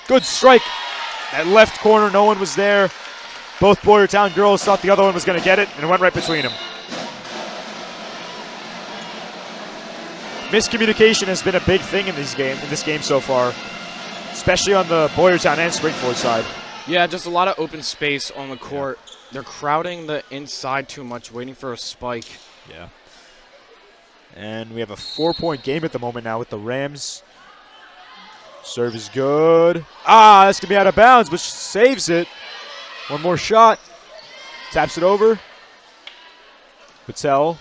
Good strike. That left corner, no one was there. Both Boyertown girls thought the other one was going to get it, and it went right between them. Miscommunication has been a big thing in this game so far, especially on the Boyertown and Springford side. Yeah, just a lot of open space on the court. They're crowding the inside too much, waiting for a spike. Yeah. And we have a 4-point game at the moment now with the Rams. Serve is good. Ah, that's going to be out of bounds, but saves it. One more shot. Taps it over. Patel.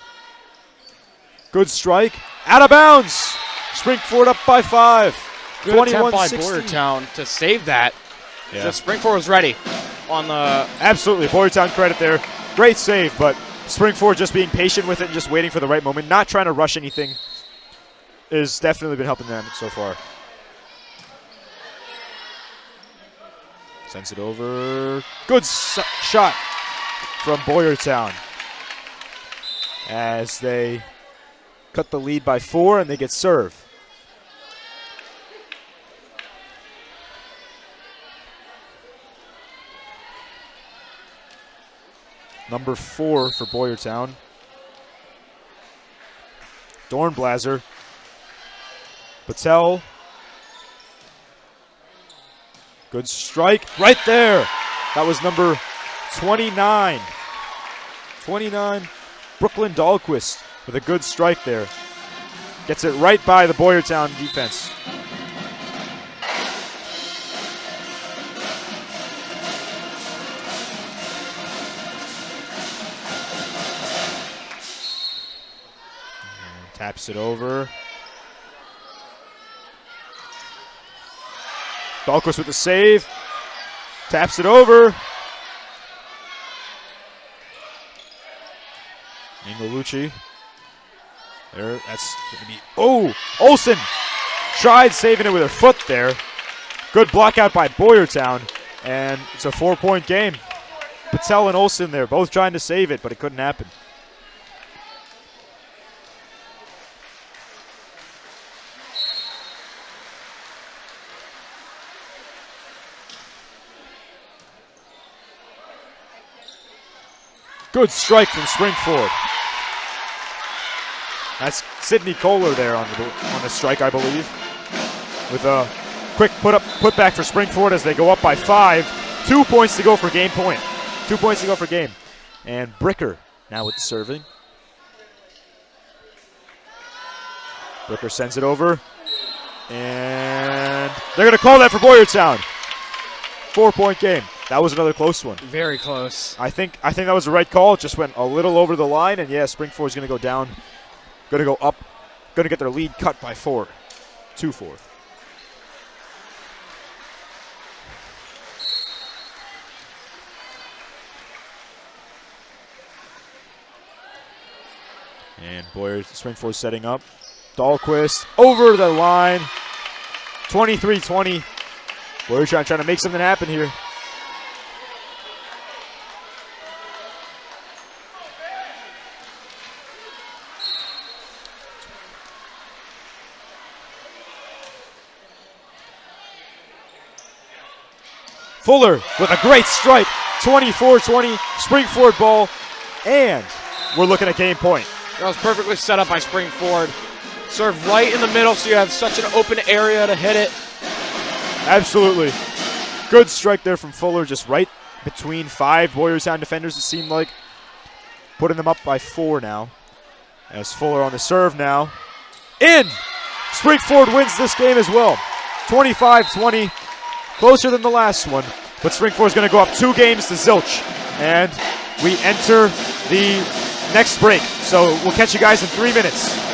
Good strike. Out of bounds. Springford up by 5. Good attempt by Boyertown to save that. Yeah. So Springford was ready on the... Absolutely. Boyertown credit there. Great save, but Springford just being patient with it and just waiting for the right moment, not trying to rush anything, has definitely been helping them so far. Sends it over. Good shot from Boyertown as they cut the lead by 4 and they get serve. Number 4 for Boyertown. Dornblaser. Patel. Good strike right there. That was number 29. 29, Brooklyn Dahlquist with a good strike there. Gets it right by the Boyertown defense. And taps it over. Dahlquist with the save. Taps it over. Ingolucci. There, that's going to be... Oh! Olsen tried saving it with her foot there. Good block out by Boyertown. And it's a 4-point game. Patel and Olsen there, both trying to save it, but it couldn't happen. Good strike from Springford. That's Sydney Kohler there on the strike, I believe. With a quick putback for Springford as they go up by 5. 2 points to go for game point. 2 points to go for game. And Bricker now with the serving. Bricker sends it over. And they're going to call that for Boyertown. 4-point game. That was another close one. Very close. I think that was the right call. It just went a little over the line, and yeah, Springford's going to go down, going to go up, going to get their lead cut by 4, 2-4. And Springford setting up. Dahlquist over the line. 23-20. Boyertown trying to make something happen here. Fuller with a great strike. 24-20, Springford ball, and we're looking at game point. That was perfectly set up by Springford. Serve right in the middle so you have such an open area to hit it. Absolutely. Good strike there from Fuller, just right between 5 Boyertown defenders, it seemed like. Putting them up by 4 now. As Fuller on the serve now. In! Springford wins this game as well. 25-20, closer than the last one. But Springford's going to go up 2 games to zilch. And we enter the next break. So we'll catch you guys in 3 minutes.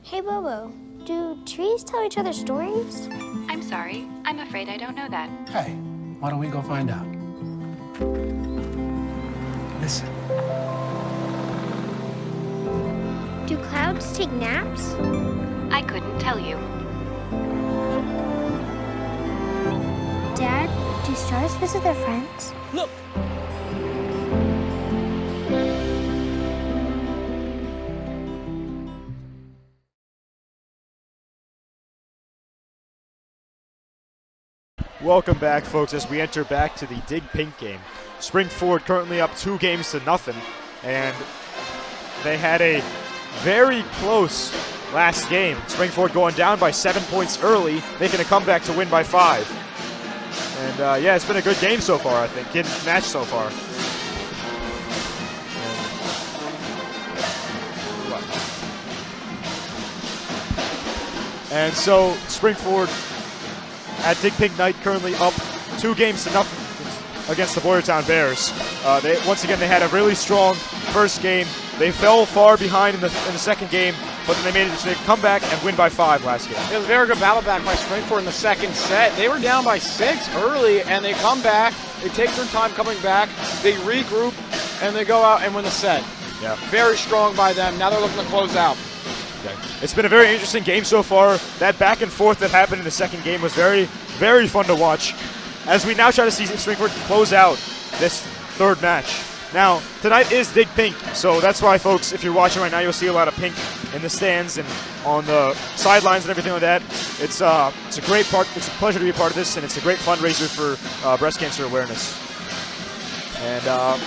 Hey Bobo, do trees tell each other stories? I'm sorry. I'm afraid I don't know that. Hey, why don't we go find out? Listen. Do clouds take naps? I couldn't tell you. Dad, do stars visit their friends? Look! Welcome back, folks, as we enter back to the Dig Pink game. Springford currently up 2 games to nothing, and they had a very close last game. Springford going down by 7 points early, making a comeback to win by 5. And yeah, it's been a good game so far, I think. Good match so far. And so Springford at Dig Pink Night currently up 2 games to nothing against the Boyertown Bears. Once again, they had a really strong first game. They fell far behind in the second game, but then they managed to come back and win by 5 last game. It was a very good battle back by Springford in the second set. They were down by 6 early, and they come back. They take their time coming back. They regroup, and they go out and win the set. Yeah. Very strong by them. Now they're looking to close out. Okay. It's been a very interesting game so far. That back and forth that happened in the second game was very, very fun to watch. As we now try to see Springford close out this third match. Now, tonight is Dig Pink, so that's why, folks, if you're watching right now, you'll see a lot of pink in the stands and on the sidelines and everything like that. It's a great part. It's a pleasure to be a part of this, and it's a great fundraiser for breast cancer awareness. And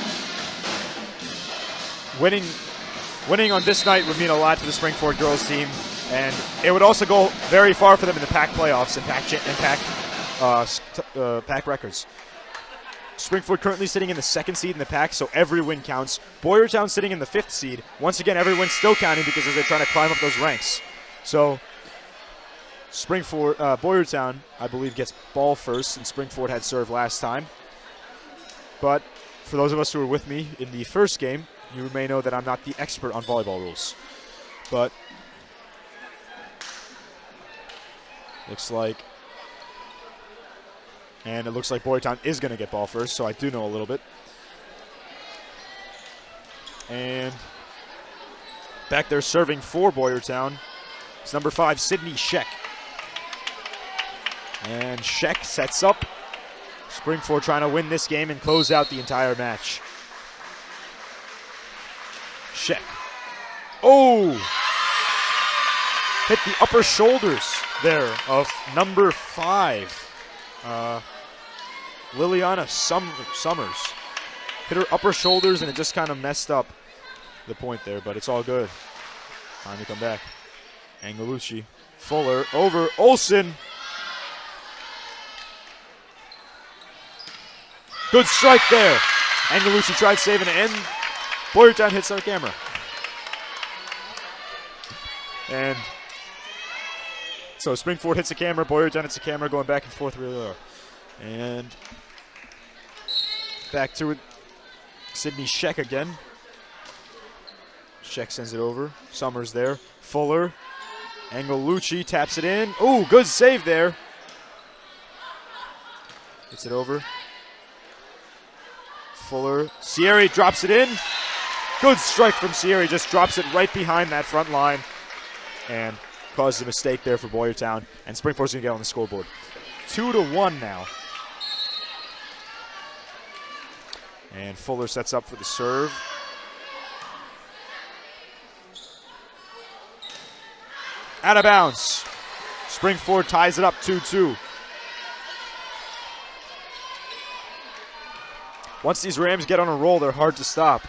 winning on this night would mean a lot to the Springford girls team, and it would also go very far for them in the PAC playoffs and PAC records. Springford currently sitting in the 2nd seed in the PAC, so every win counts. Boyertown sitting in the 5th seed. Once again, every win still counting because they're trying to climb up those ranks. So Boyertown, I believe, gets ball first, and Springford had serve last time. But for those of us who were with me in the first game, you may know that I'm not the expert on volleyball rules. But looks like Boyertown is going to get ball first, so I do know a little bit. And back there serving for Boyertown is number 5, Sydney Scheck. And Scheck sets up. Springford trying to win this game and close out the entire match. Scheck. Oh! Hit the upper shoulders there of number 5. Liliana Summers. Hit her upper shoulders and it just kind of messed up the point there, but it's all good. Time to come back. Angelucci. Fuller over Olsen. Good strike there. Angelucci tried saving it, and Boyertown hits our camera. And so Springford hits the camera, Boyertown hits the camera, going back and forth really low. And back to it, Sydney Scheck again. Scheck sends it over. Summers there. Fuller. Angelucci taps it in. Ooh, good save there. Gets it over. Fuller. Sierra drops it in. Good strike from Sierra. Just drops it right behind that front line. And causes a mistake there for Boyertown. And Springford's going to get on the scoreboard. 2-1 now. And Fuller sets up for the serve. Out of bounds. Springford ties it up 2-2. Once these Rams get on a roll, they're hard to stop.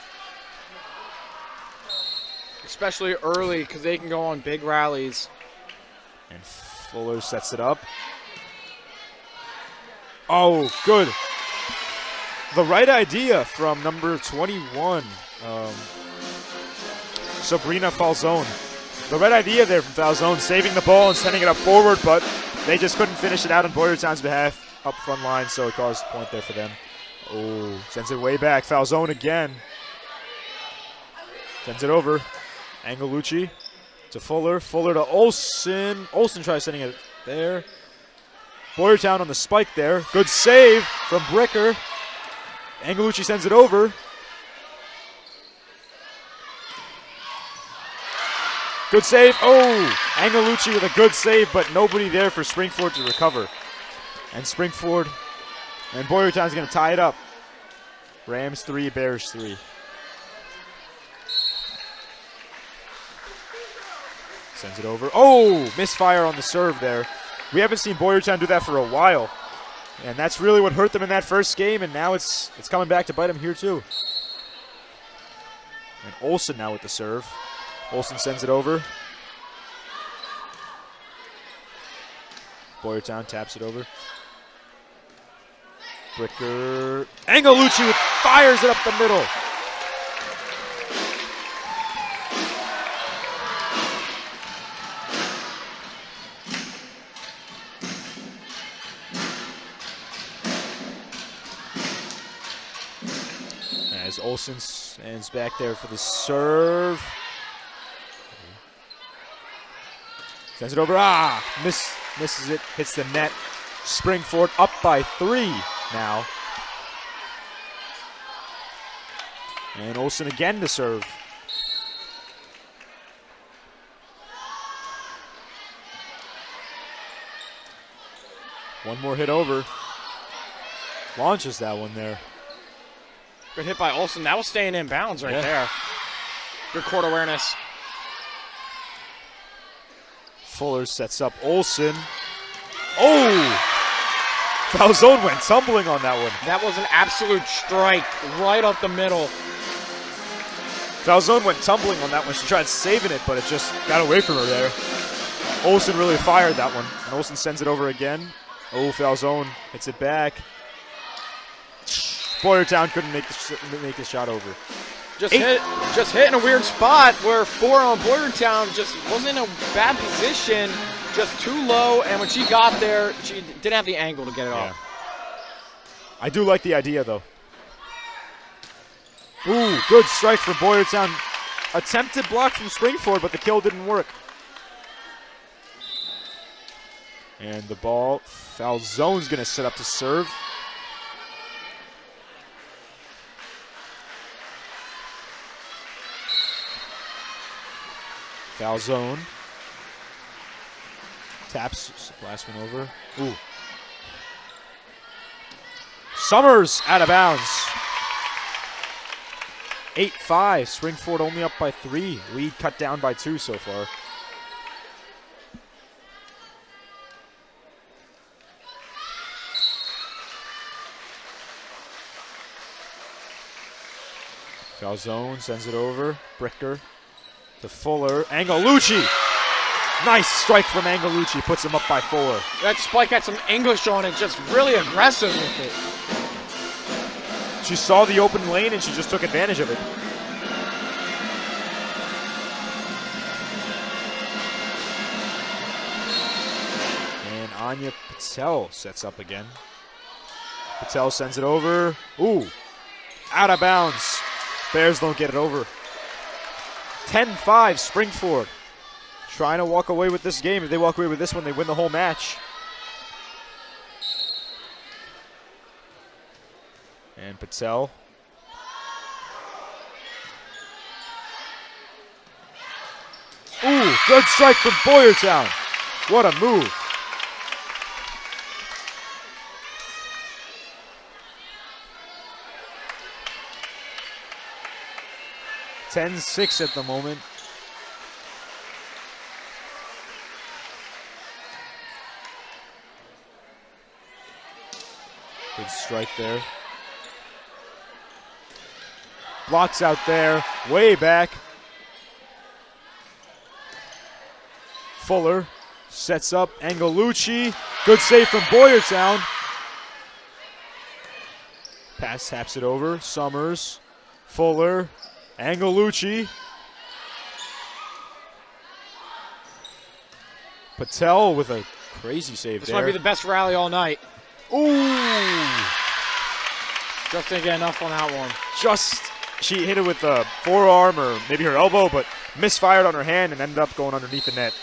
Especially early, because they can go on big rallies. And Fuller sets it up. Oh, good. The right idea from number 21, Sabrina Falzone. The right idea there from Falzone, saving the ball and sending it up forward, but they just couldn't finish it out on Boyertown's behalf up front line, so it caused a point there for them. Oh, sends it way back. Falzone again. Sends it over. Angelucci to Fuller. Fuller to Olsen. Olsen tries sending it there. Boyertown on the spike there. Good save from Bricker. Angelucci sends it over. Good save. Oh, Angelucci with a good save, but nobody there for Springford to recover. And Springford and Boyertown's going to tie it up. Rams 3, Bears 3. Sends it over. Oh, misfire on the serve there. We haven't seen Boyertown do that for a while. And that's really what hurt them in that first game, and now it's coming back to bite them here too. And Olsen now with the serve. Olsen sends it over. Boyertown taps it over. Bricker. Angelucci fires it up the middle. As Olsen stands back there for the serve. Sends it over. Misses it. Hits the net. Springford up by 3 now. And Olsen again to serve. One more hit over. Launches that one there. Good hit by Olsen. That was staying in bounds right there. Good court awareness. Fuller sets up Olsen. Oh! Falzone went tumbling on that one. That was an absolute strike right up the middle. Falzone went tumbling on that one. She tried saving it, but it just got away from her there. Olsen really fired that one. And Olsen sends it over again. Oh, Falzone hits it back. Boyertown couldn't make the shot over. Just hit in a weird spot where 4 on Boyertown just wasn't in a bad position, just too low, and when she got there, she didn't have the angle to get it off. I do like the idea, though. Ooh, good strike for Boyertown. Attempted block from Springford, but the kill didn't work. And the ball, Falzone's going to set up to serve. Falzone taps, last one over. Ooh. Summers out of bounds. 8-5. Springford only up by 3. Lead cut down by 2 so far. Falzone sends it over. Bricker to Fuller. Angelucci. Nice strike from Angelucci. Puts him up by 4. That spike had some English on it, just really aggressive with it. She saw the open lane and she just took advantage of it. And Anya Patel sets up again. Patel sends it over. Ooh, out of bounds. Bears don't get it over. 10-5 Springford. trying to walk away with this game. If they walk away with this one, they win the whole match. And Patel. Ooh, good strike from Boyertown. What a move. 10-6 at the moment. Good strike there. Blocks out there, way back. Fuller sets up Angelucci. Good save from Boyertown. Pass taps it over. Summers, Fuller, Angelucci. Patel with a crazy save This there. might be the best rally all night. Ooh! Just didn't get enough on that one. She hit it with a forearm or maybe her elbow, but misfired on her hand and ended up going underneath the net.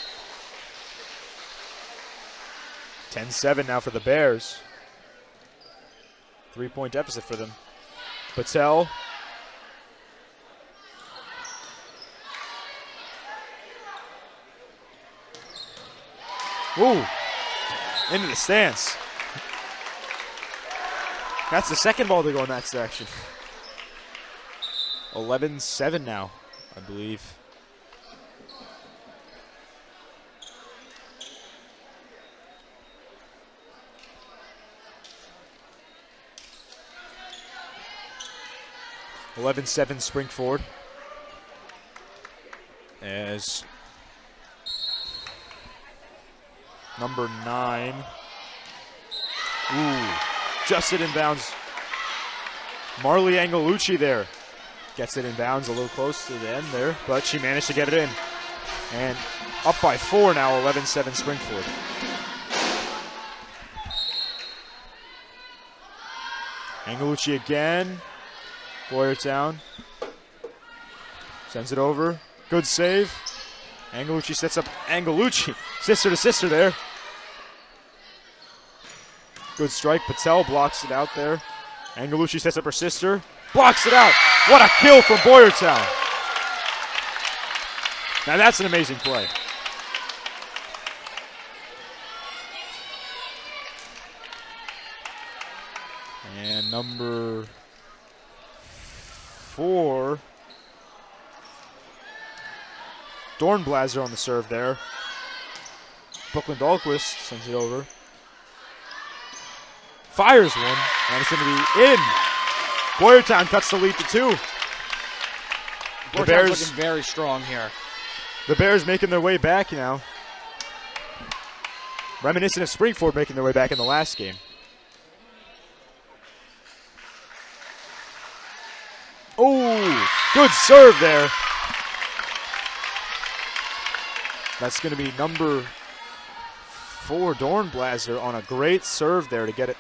10-7 now for the Bears. 3-point deficit for them. Patel. Ooh, into the stands. That's the second ball to go in that section. 11-7 now, I believe. Springford. As number 9. Ooh, just it in bounds. Marley Angelucci there. Gets it in bounds a little close to the end there, but she managed to get it in. And up by 4 now, 11-7 Springford. Angelucci again. Boyertown. Sends it over. Good save. Angelucci sets up Angelucci. Sister to sister there. Good strike. Patel blocks it out there. Angelucci sets up her sister. Blocks it out. What a kill from Boyertown. Now that's an amazing play. And number 4. Dornblaser on the serve there. Brooklyn Dahlquist sends it over. Fires one, and it's going to be in. Boyertown cuts the lead to 2. The Bears looking very strong here. The Bears making their way back now. Reminiscent of Springford making their way back in the last game. Oh, good serve there. That's going to be number 4, Dornblaser, on a great serve there to get it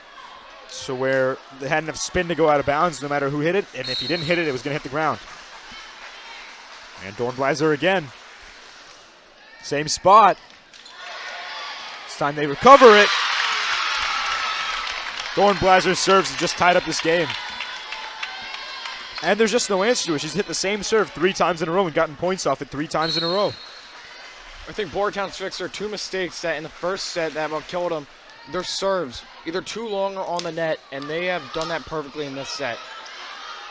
to where they had enough spin to go out of bounds no matter who hit it, and if he didn't hit it, it was going to hit the ground. And Dornblaser again. Same spot. This time they recover it. Dornblaser serves and just tied up this game. And there's just no answer to it. She's hit the same serve 3 times in a row and gotten points off it 3 times in a row. I think Boyertown's fixed their 2 mistakes that in the first set that about killed them. Their serves, either too long or on the net, and they have done that perfectly in this set.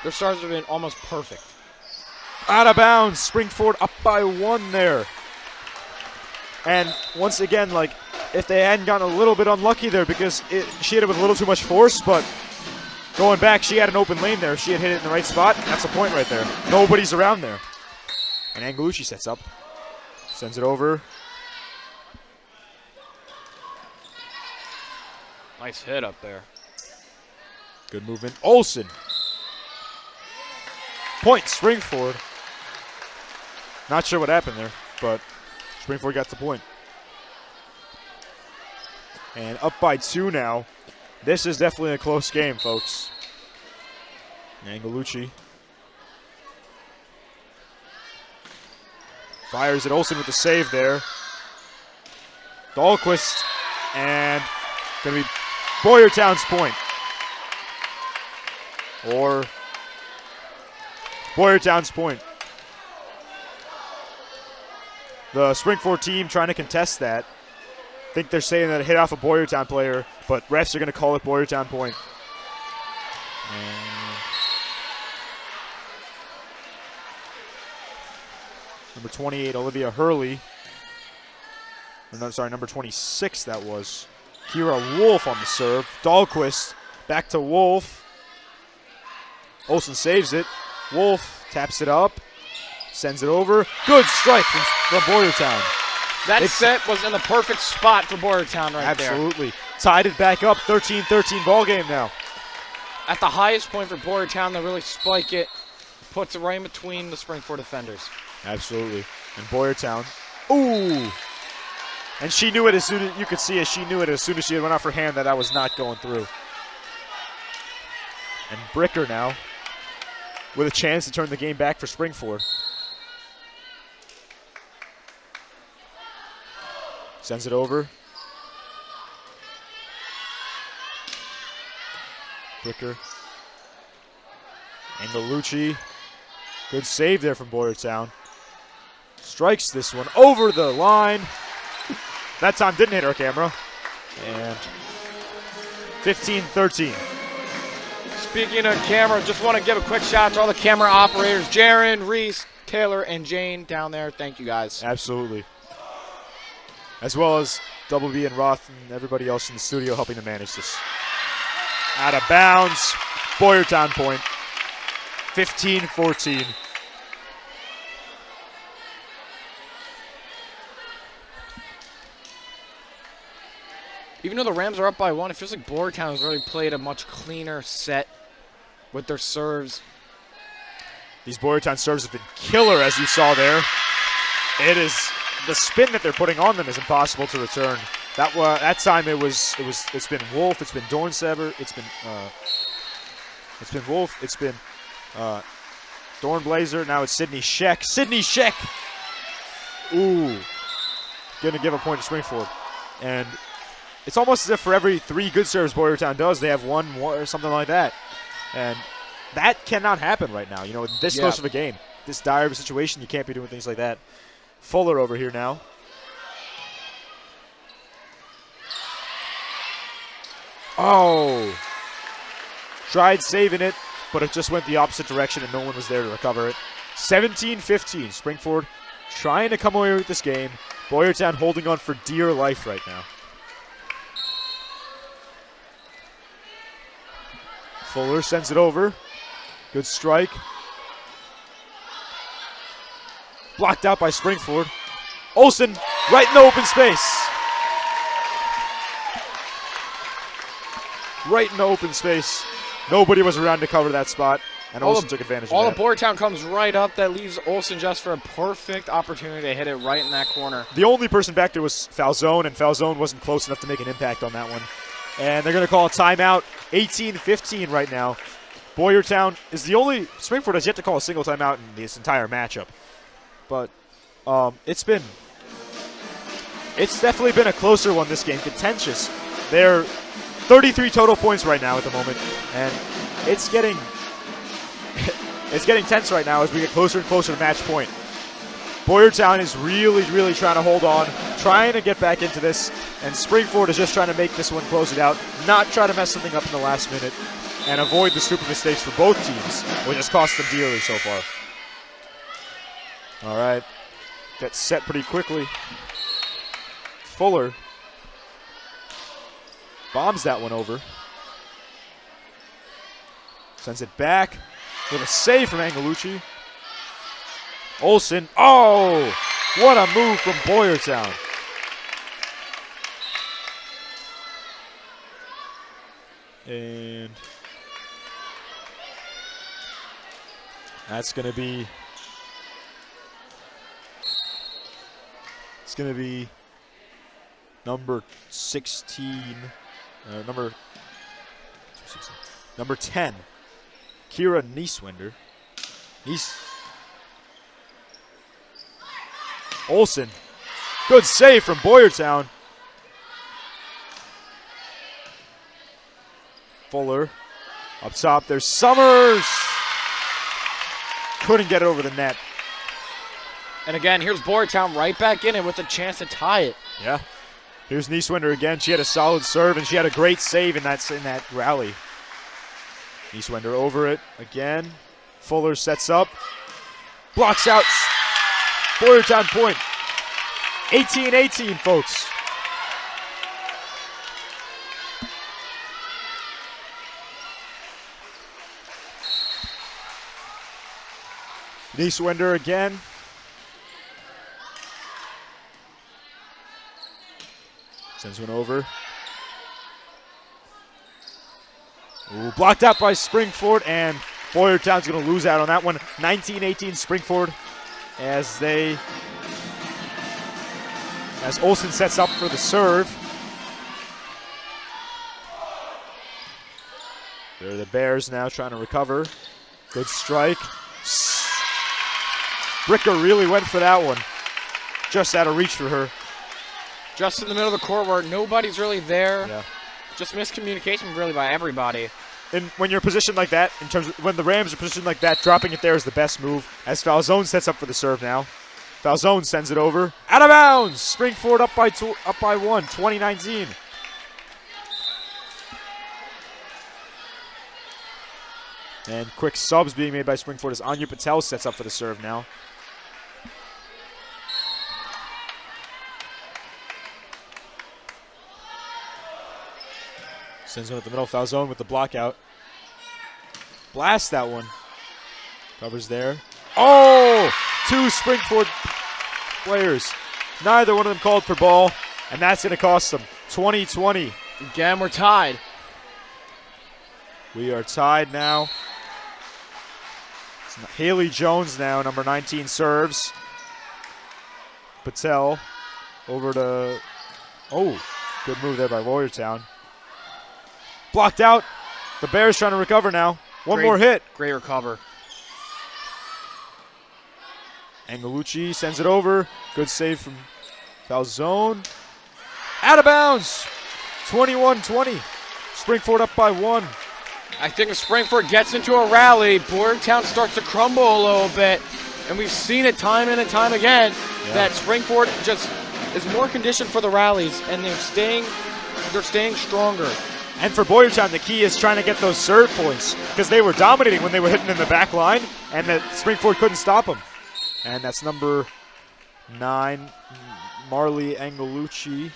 Their serves have been almost perfect. Out of bounds. Springford up by 1 there. And once again, like, if they hadn't gotten a little bit unlucky there because she hit it with a little too much force, but going back, she had an open lane there. If she had hit it in the right spot, that's a point right there. Nobody's around there. And Angelucci sets up. Sends it over. Nice hit up there. Good movement. Olsen. Point, Springford. Not sure what happened there, but Springford got the point. And up by 2 now. This is definitely a close game, folks. Angelucci. Fires it. Olsen with the save there. Dahlquist, and going to be Boyertown's point. Or Boyertown's point. The Springford team trying to contest that. I think they're saying that it hit off a Boyertown player, but refs are going to call it Boyertown point. And number 28, Olivia Hurley. Or no, sorry, number 26 that was. Kira Wolf on the serve. Dahlquist back to Wolf. Olsen saves it. Wolf taps it up. Sends it over. Good strike from Boyertown. That set was in the perfect spot for Boyertown right there. Absolutely. Tied it back up. 13-13 ball game now. At the highest point for Boyertown, they really spike it. Puts it right in between the Springford defenders. Absolutely. And Boyertown. Ooh. And she knew it as soon as you could see it. She knew it as soon as she went off her hand that was not going through. And Bricker now with a chance to turn the game back for Springford. Sends it over. Bricker. Angelucci. Good save there from Boyertown. Strikes this one over the line. That time didn't hit our camera. And 15-13. Speaking of camera, just want to give a quick shout out to all the camera operators, Jaron, Reese, Taylor, and Jane down there. Thank you guys. Absolutely. As well as Double B and Roth and everybody else in the studio helping to manage this. Out of bounds. Boyertown point. 15-14. Even though the Rams are up by 1, it feels like Boyertown has really played a much cleaner set with their serves. These Boyertown serves have been killer, as you saw there. It is the spin that they're putting on them is impossible to return. That time it's been Wolf, it's been Dornsever, it's been Wolf, it's been Dornblazer. Now it's Sydney Scheck. Sydney Scheck. Ooh, gonna give a point to Springford, and it's almost as if for every 3 good serves Boyertown does, they have 1 more or something like that. And that cannot happen right now. You know, this close of a game, this dire of a situation, you can't be doing things like that. Fuller over here now. Oh. Tried saving it, but it just went the opposite direction and no one was there to recover it. 17-15. Springford trying to come away with this game. Boyertown holding on for dear life right now. Fuller sends it over. Good strike. Blocked out by Springford. Olsen right in the open space. Right in the open space. Nobody was around to cover that spot, and Olsen took advantage of that. All the Boyertown comes right up. That leaves Olsen just for a perfect opportunity to hit it right in that corner. The only person back there was Falzone, and Falzone wasn't close enough to make an impact on that one. And they're going to call a timeout. 18-15 right now. Boyertown is the only. Springford has yet to call a single timeout in this entire matchup. But it's definitely been a closer one this game. Contentious. They're 33 total points right now at the moment. And it's getting tense right now as we get closer and closer to match point. Boyertown is really, really trying to hold on, trying to get back into this, and Springford is just trying to make this one close it out, not try to mess something up in the last minute, and avoid the stupid mistakes for both teams, which has cost them dearly so far. All right, gets set pretty quickly. Fuller bombs that one over. Sends it back with a save from Angelucci. Olsen, oh, what a move from Boyertown. And that's going to be, it's going to be number 16, number 10, Kira Nieswender. Olsen. Good save from Boyertown. Fuller. Up top, there's Summers. Couldn't get it over the net. And again, here's Boyertown right back in it with a chance to tie it. Yeah. Here's Nieswender again. She had a solid serve, and she had a great save in that rally. Nieswender over it again. Fuller sets up. Blocks out. Boyertown point. 18-18, folks. Nieswender again. Sends one over. Ooh, blocked out by Springford, and Boyertown's going to lose out on that one. 19-18 Springford as Olsen sets up for the serve. They're the Bears now trying to recover. Good strike. Bricker really went for that one. Just out of reach for her. Just in the middle of the court where nobody's really there. Yeah. Just miscommunication really by everybody. And when you're positioned like that, when the Rams are positioned like that, dropping it there is the best move. As Falzone sets up for the serve now. Falzone sends it over. Out of bounds! Springford up by one, 20-19. And quick subs being made by Springford as Anya Patel sets up for the serve now. Sends one at the middle. Falzone with the block out. Blast that one. Covers there. Oh! Two Springford players. Neither one of them called for ball, and that's going to cost them. 20-20. Again, we're tied. We are tied now. Haley Jones now, number 19, serves. Patel over to... Oh, good move there by Boyertown. Blocked out. The Bears trying to recover now. One more hit. Great recover. Angelucci sends it over. Good save from Falzone. Out of bounds. 21-20. Springford up by one. I think if Springford gets into a rally, Boyertown starts to crumble a little bit. And we've seen it time and time again that Springford just is more conditioned for the rallies, and they're staying stronger. And for Boyertown, the key is trying to get those serve points because they were dominating when they were hitting in the back line, and that Springford couldn't stop them. And that's number 9, Marley Angelucci.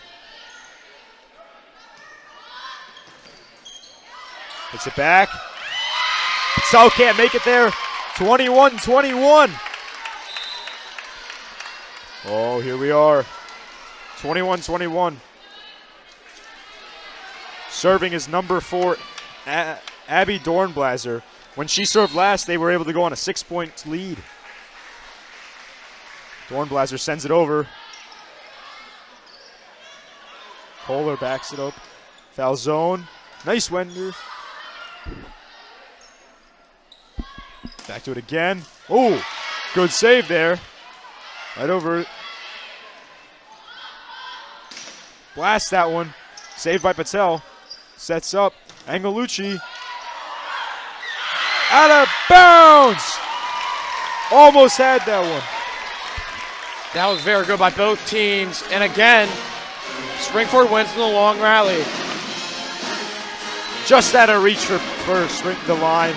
Puts it back. Patel can't make it there. 21-21. Oh, here we are. 21-21. Serving is number 4, Abby Dornblaser. When she served last, they were able to go on a 6-point lead. Dornblaser sends it over. Kohler backs it up. Falzone. Nieswender. Back to it again. Oh, good save there. Right over it. Blast that one. Saved by Patel. Sets up. Angelucci. Out of bounds. Almost had that one. That was very good by both teams. And again, Springford wins in the long rally. Just out of reach for the line.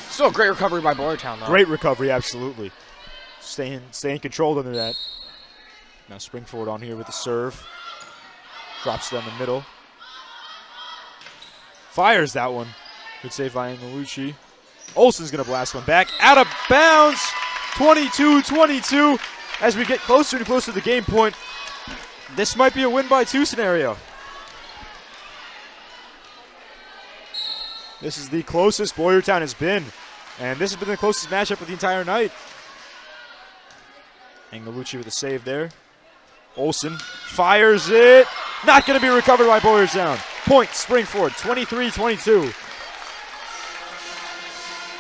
Still a great recovery by Boyertown, though. Great recovery, absolutely. Staying controlled under that. Now Springford on here with the serve. Drops down the middle. Fires that one. Good save by Angelucci. Olsen's going to blast one back. Out of bounds. 22-22. As we get closer and closer to the game point, this might be a win by 2 scenario. This is the closest Boyertown has been. And this has been the closest matchup of the entire night. Angelucci with a save there. Olsen fires it. Not going to be recovered by Boyertown. Point, Springford, 23-22.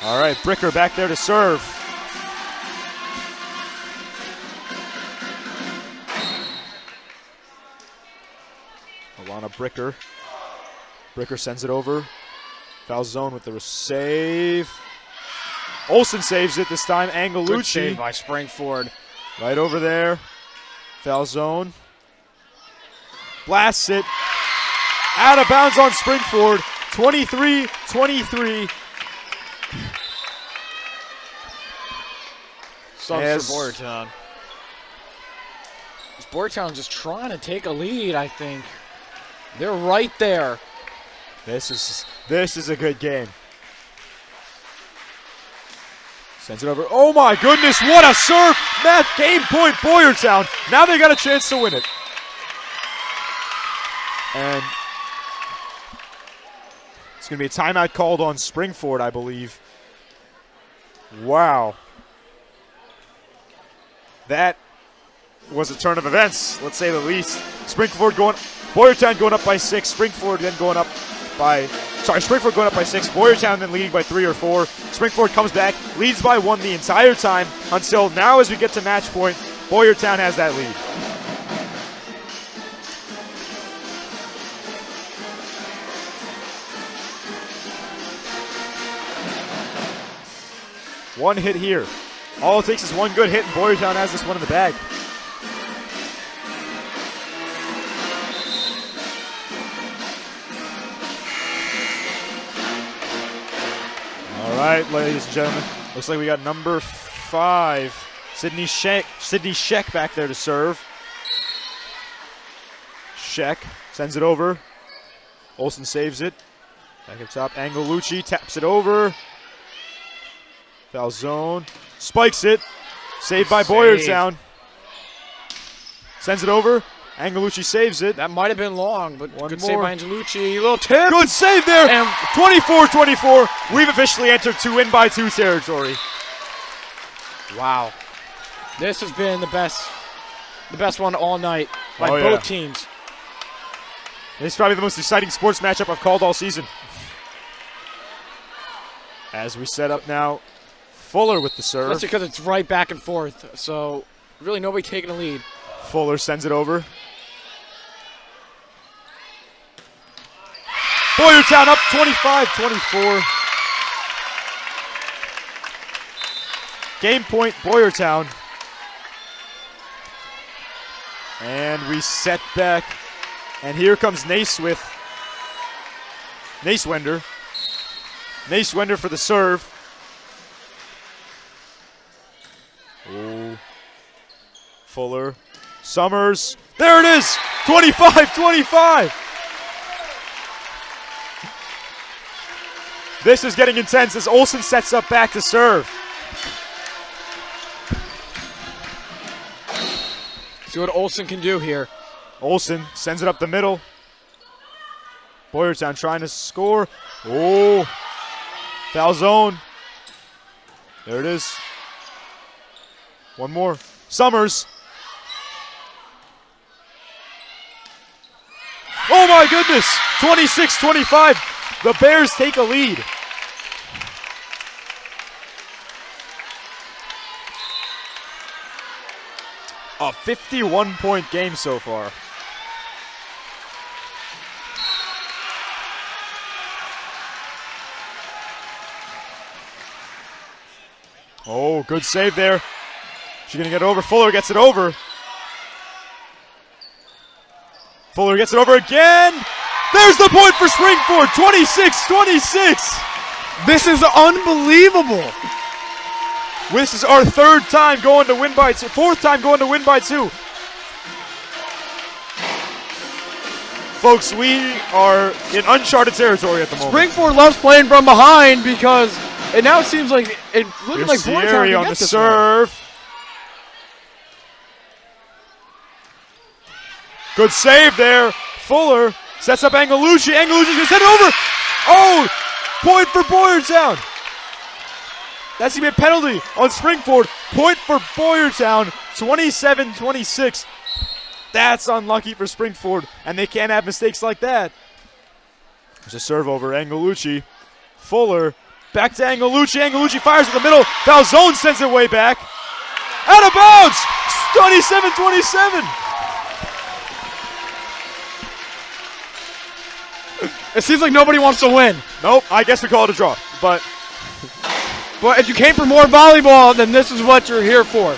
All right, Bricker back there to serve. Bricker. Bricker sends it over. Foul zone with the save. Olsen saves it this time. Good Angelucci save by Springford. right over there. Foul zone. Blasts it. Out of bounds on Springford. 23-23. Subs for Boyertown. Boyertown just trying to take a lead, I think. They're right there. This is a good game. Sends it over. Oh my goodness, what a serve! Matt, game point, Boyertown. Now they got a chance to win it. And it's going to be a timeout called on Springford, I believe. Wow. That was a turn of events, let's say the least. Boyertown going up by 6, Springford going up by 6, Boyertown then leading by 3 or 4. Springford comes back, leads by 1 the entire time until now as we get to match point, Boyertown has that lead. One hit here. All it takes is one good hit and Boyertown has this one in the bag. All right, ladies and gentlemen. Looks like we got number 5, Sydney Scheck back there to serve. Scheck sends it over. Olsen saves it. Back up top, Angelucci taps it over. Foul zone. Spikes it. Saved by Boyertown. Sends it over. Angelucci saves it. That might have been long, but One good more. save by Angelucci. Little tip. Good save there. And 24-24. We've officially entered to win by 2 territory. wow. This has been the best one all night by Oh, yeah. both teams. This is probably the most exciting sports matchup I've called all season. As we set up now, Fuller with the serve. That's because it's right back and forth, so really nobody taking the lead. Fuller sends it over. Boyertown up 25-24. Game point, Boyertown. And we set back. And here comes Naiswender. Naiswender for the serve. Oh. Fuller. Summers. There it is! 25-25. This is getting intense as Olsen sets up back to serve. See what Olsen can do here. Olsen sends it up the middle. Boyertown trying to score. Oh. Foul zone. There it is. One more. Summers. Oh my goodness! 26-25. The Bears take a lead. A 51-point game so far. Oh, good save there. She's going to get it over. Fuller gets it over. Fuller gets it over again. There's the point for Springford. 26-26. This is unbelievable. This is our third time going to win by 2. Fourth time going to win by 2. Folks, we are in uncharted territory at the moment. Springford loves playing from behind because it now seems like it looks like Boyertown Sierra can on get the this serve. Good save there. Fuller sets up Angelucci. Angelucci's going to send it over. Oh, point for Boyertown. That's going to be a penalty on Springford. Point for Boyertown, 27-26. That's unlucky for Springford, and they can't have mistakes like that. There's a serve over Angelucci. Fuller, back to Angelucci. Angelucci fires in the middle. Foul zone sends it way back. Out of bounds, 27-27. It seems like nobody wants to win. Nope, I guess we call it a draw. But if you came for more volleyball, then this is what you're here for.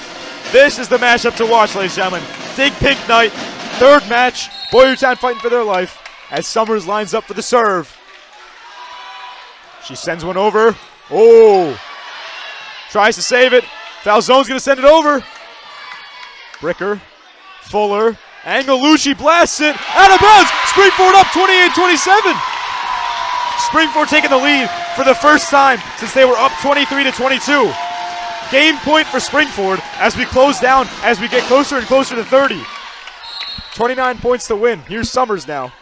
this is the matchup to watch, ladies and gentlemen. Dig Pink night, third match. Boyertown fighting for their life as Summers lines up for the serve. She sends one over. Oh! Tries to save it. Foul zone's going to send it over. Bricker, Fuller, Angelucci blasts it. Out of bounds. Springford up 28-27. Springford taking the lead for the first time since they were up 23-22. Game point for Springford as we close down, as we get closer and closer to 30. 29 points to win. Here's Summers now.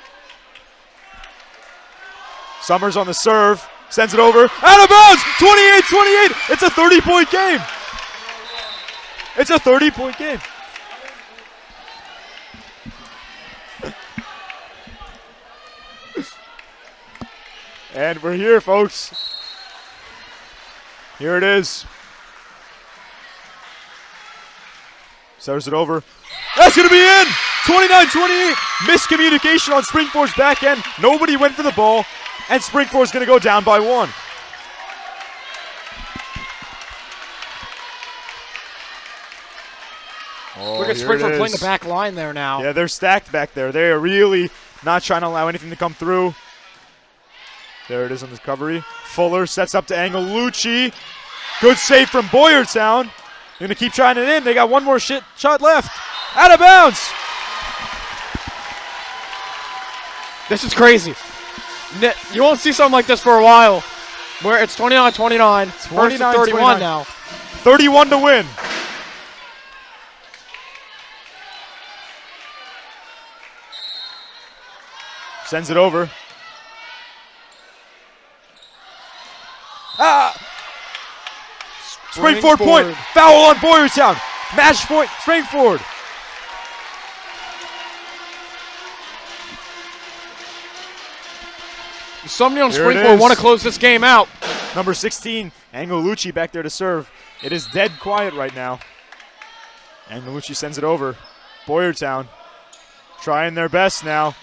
Summers on the serve. Sends it over. Out of bounds! 28-28. It's a 30-point game. It's a 30-point game. And we're here, folks. Here it is. Serves it over. That's going to be in! 29-28. Miscommunication on Springford's back end. Nobody went for the ball. And Springford's going to go down by 1. Oh, look at Springford playing the back line there now. Yeah, they're stacked back there. They are really not trying to allow anything to come through. There it is on the recovery. Fuller sets up to Angelucci. Good save from Boyertown. They're going to keep trying it in. They got one more shot left. Out of bounds. This is crazy. You won't see something like this for a while, where it's 29-29, 29-31 now. 31 to win. Sends it over. Springford point. Foul on Boyertown. Match point, Springford. Somebody on Springford want to close this game out. Number 16, Angelucci back there to serve. It is dead quiet right now. Angelucci sends it over. Boyertown trying their best now.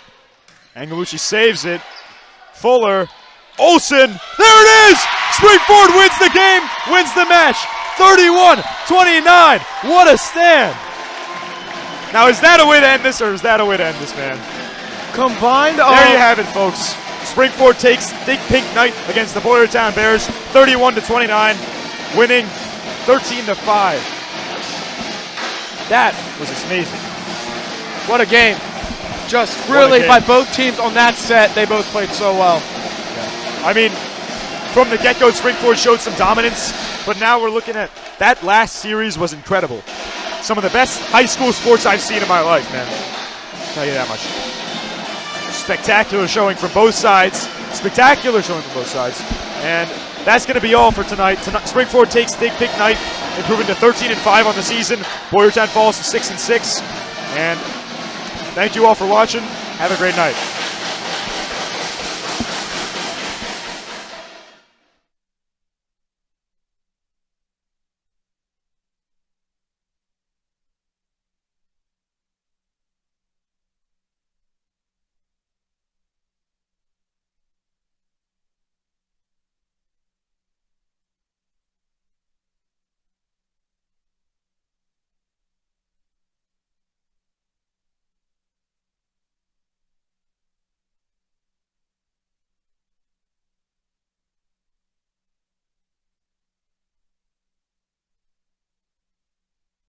Angelucci saves it. Fuller. Olsen. There it is! Springford wins the game, wins the match. 31-29. What a stand. Now, is that a way to end this, or is that a way to end this, man? Combined. There you have it, folks. Springford takes Dig Pink night against the Boyertown Bears, 31-29, winning 13-5. That was amazing. What a game. Just really by both teams on that set, they both played so well. Yeah. I mean, from the get-go, Springford showed some dominance, but now we're looking at that last series was incredible. Some of the best high school sports I've seen in my life, man. I'll tell you that much. Spectacular showing from both sides. Spectacular showing from both sides. And that's going to be all for tonight. Springford takes Dig Pink night, improving to 13-5 on the season. Boyertown falls to 6-6. And thank you all for watching. Have a great night.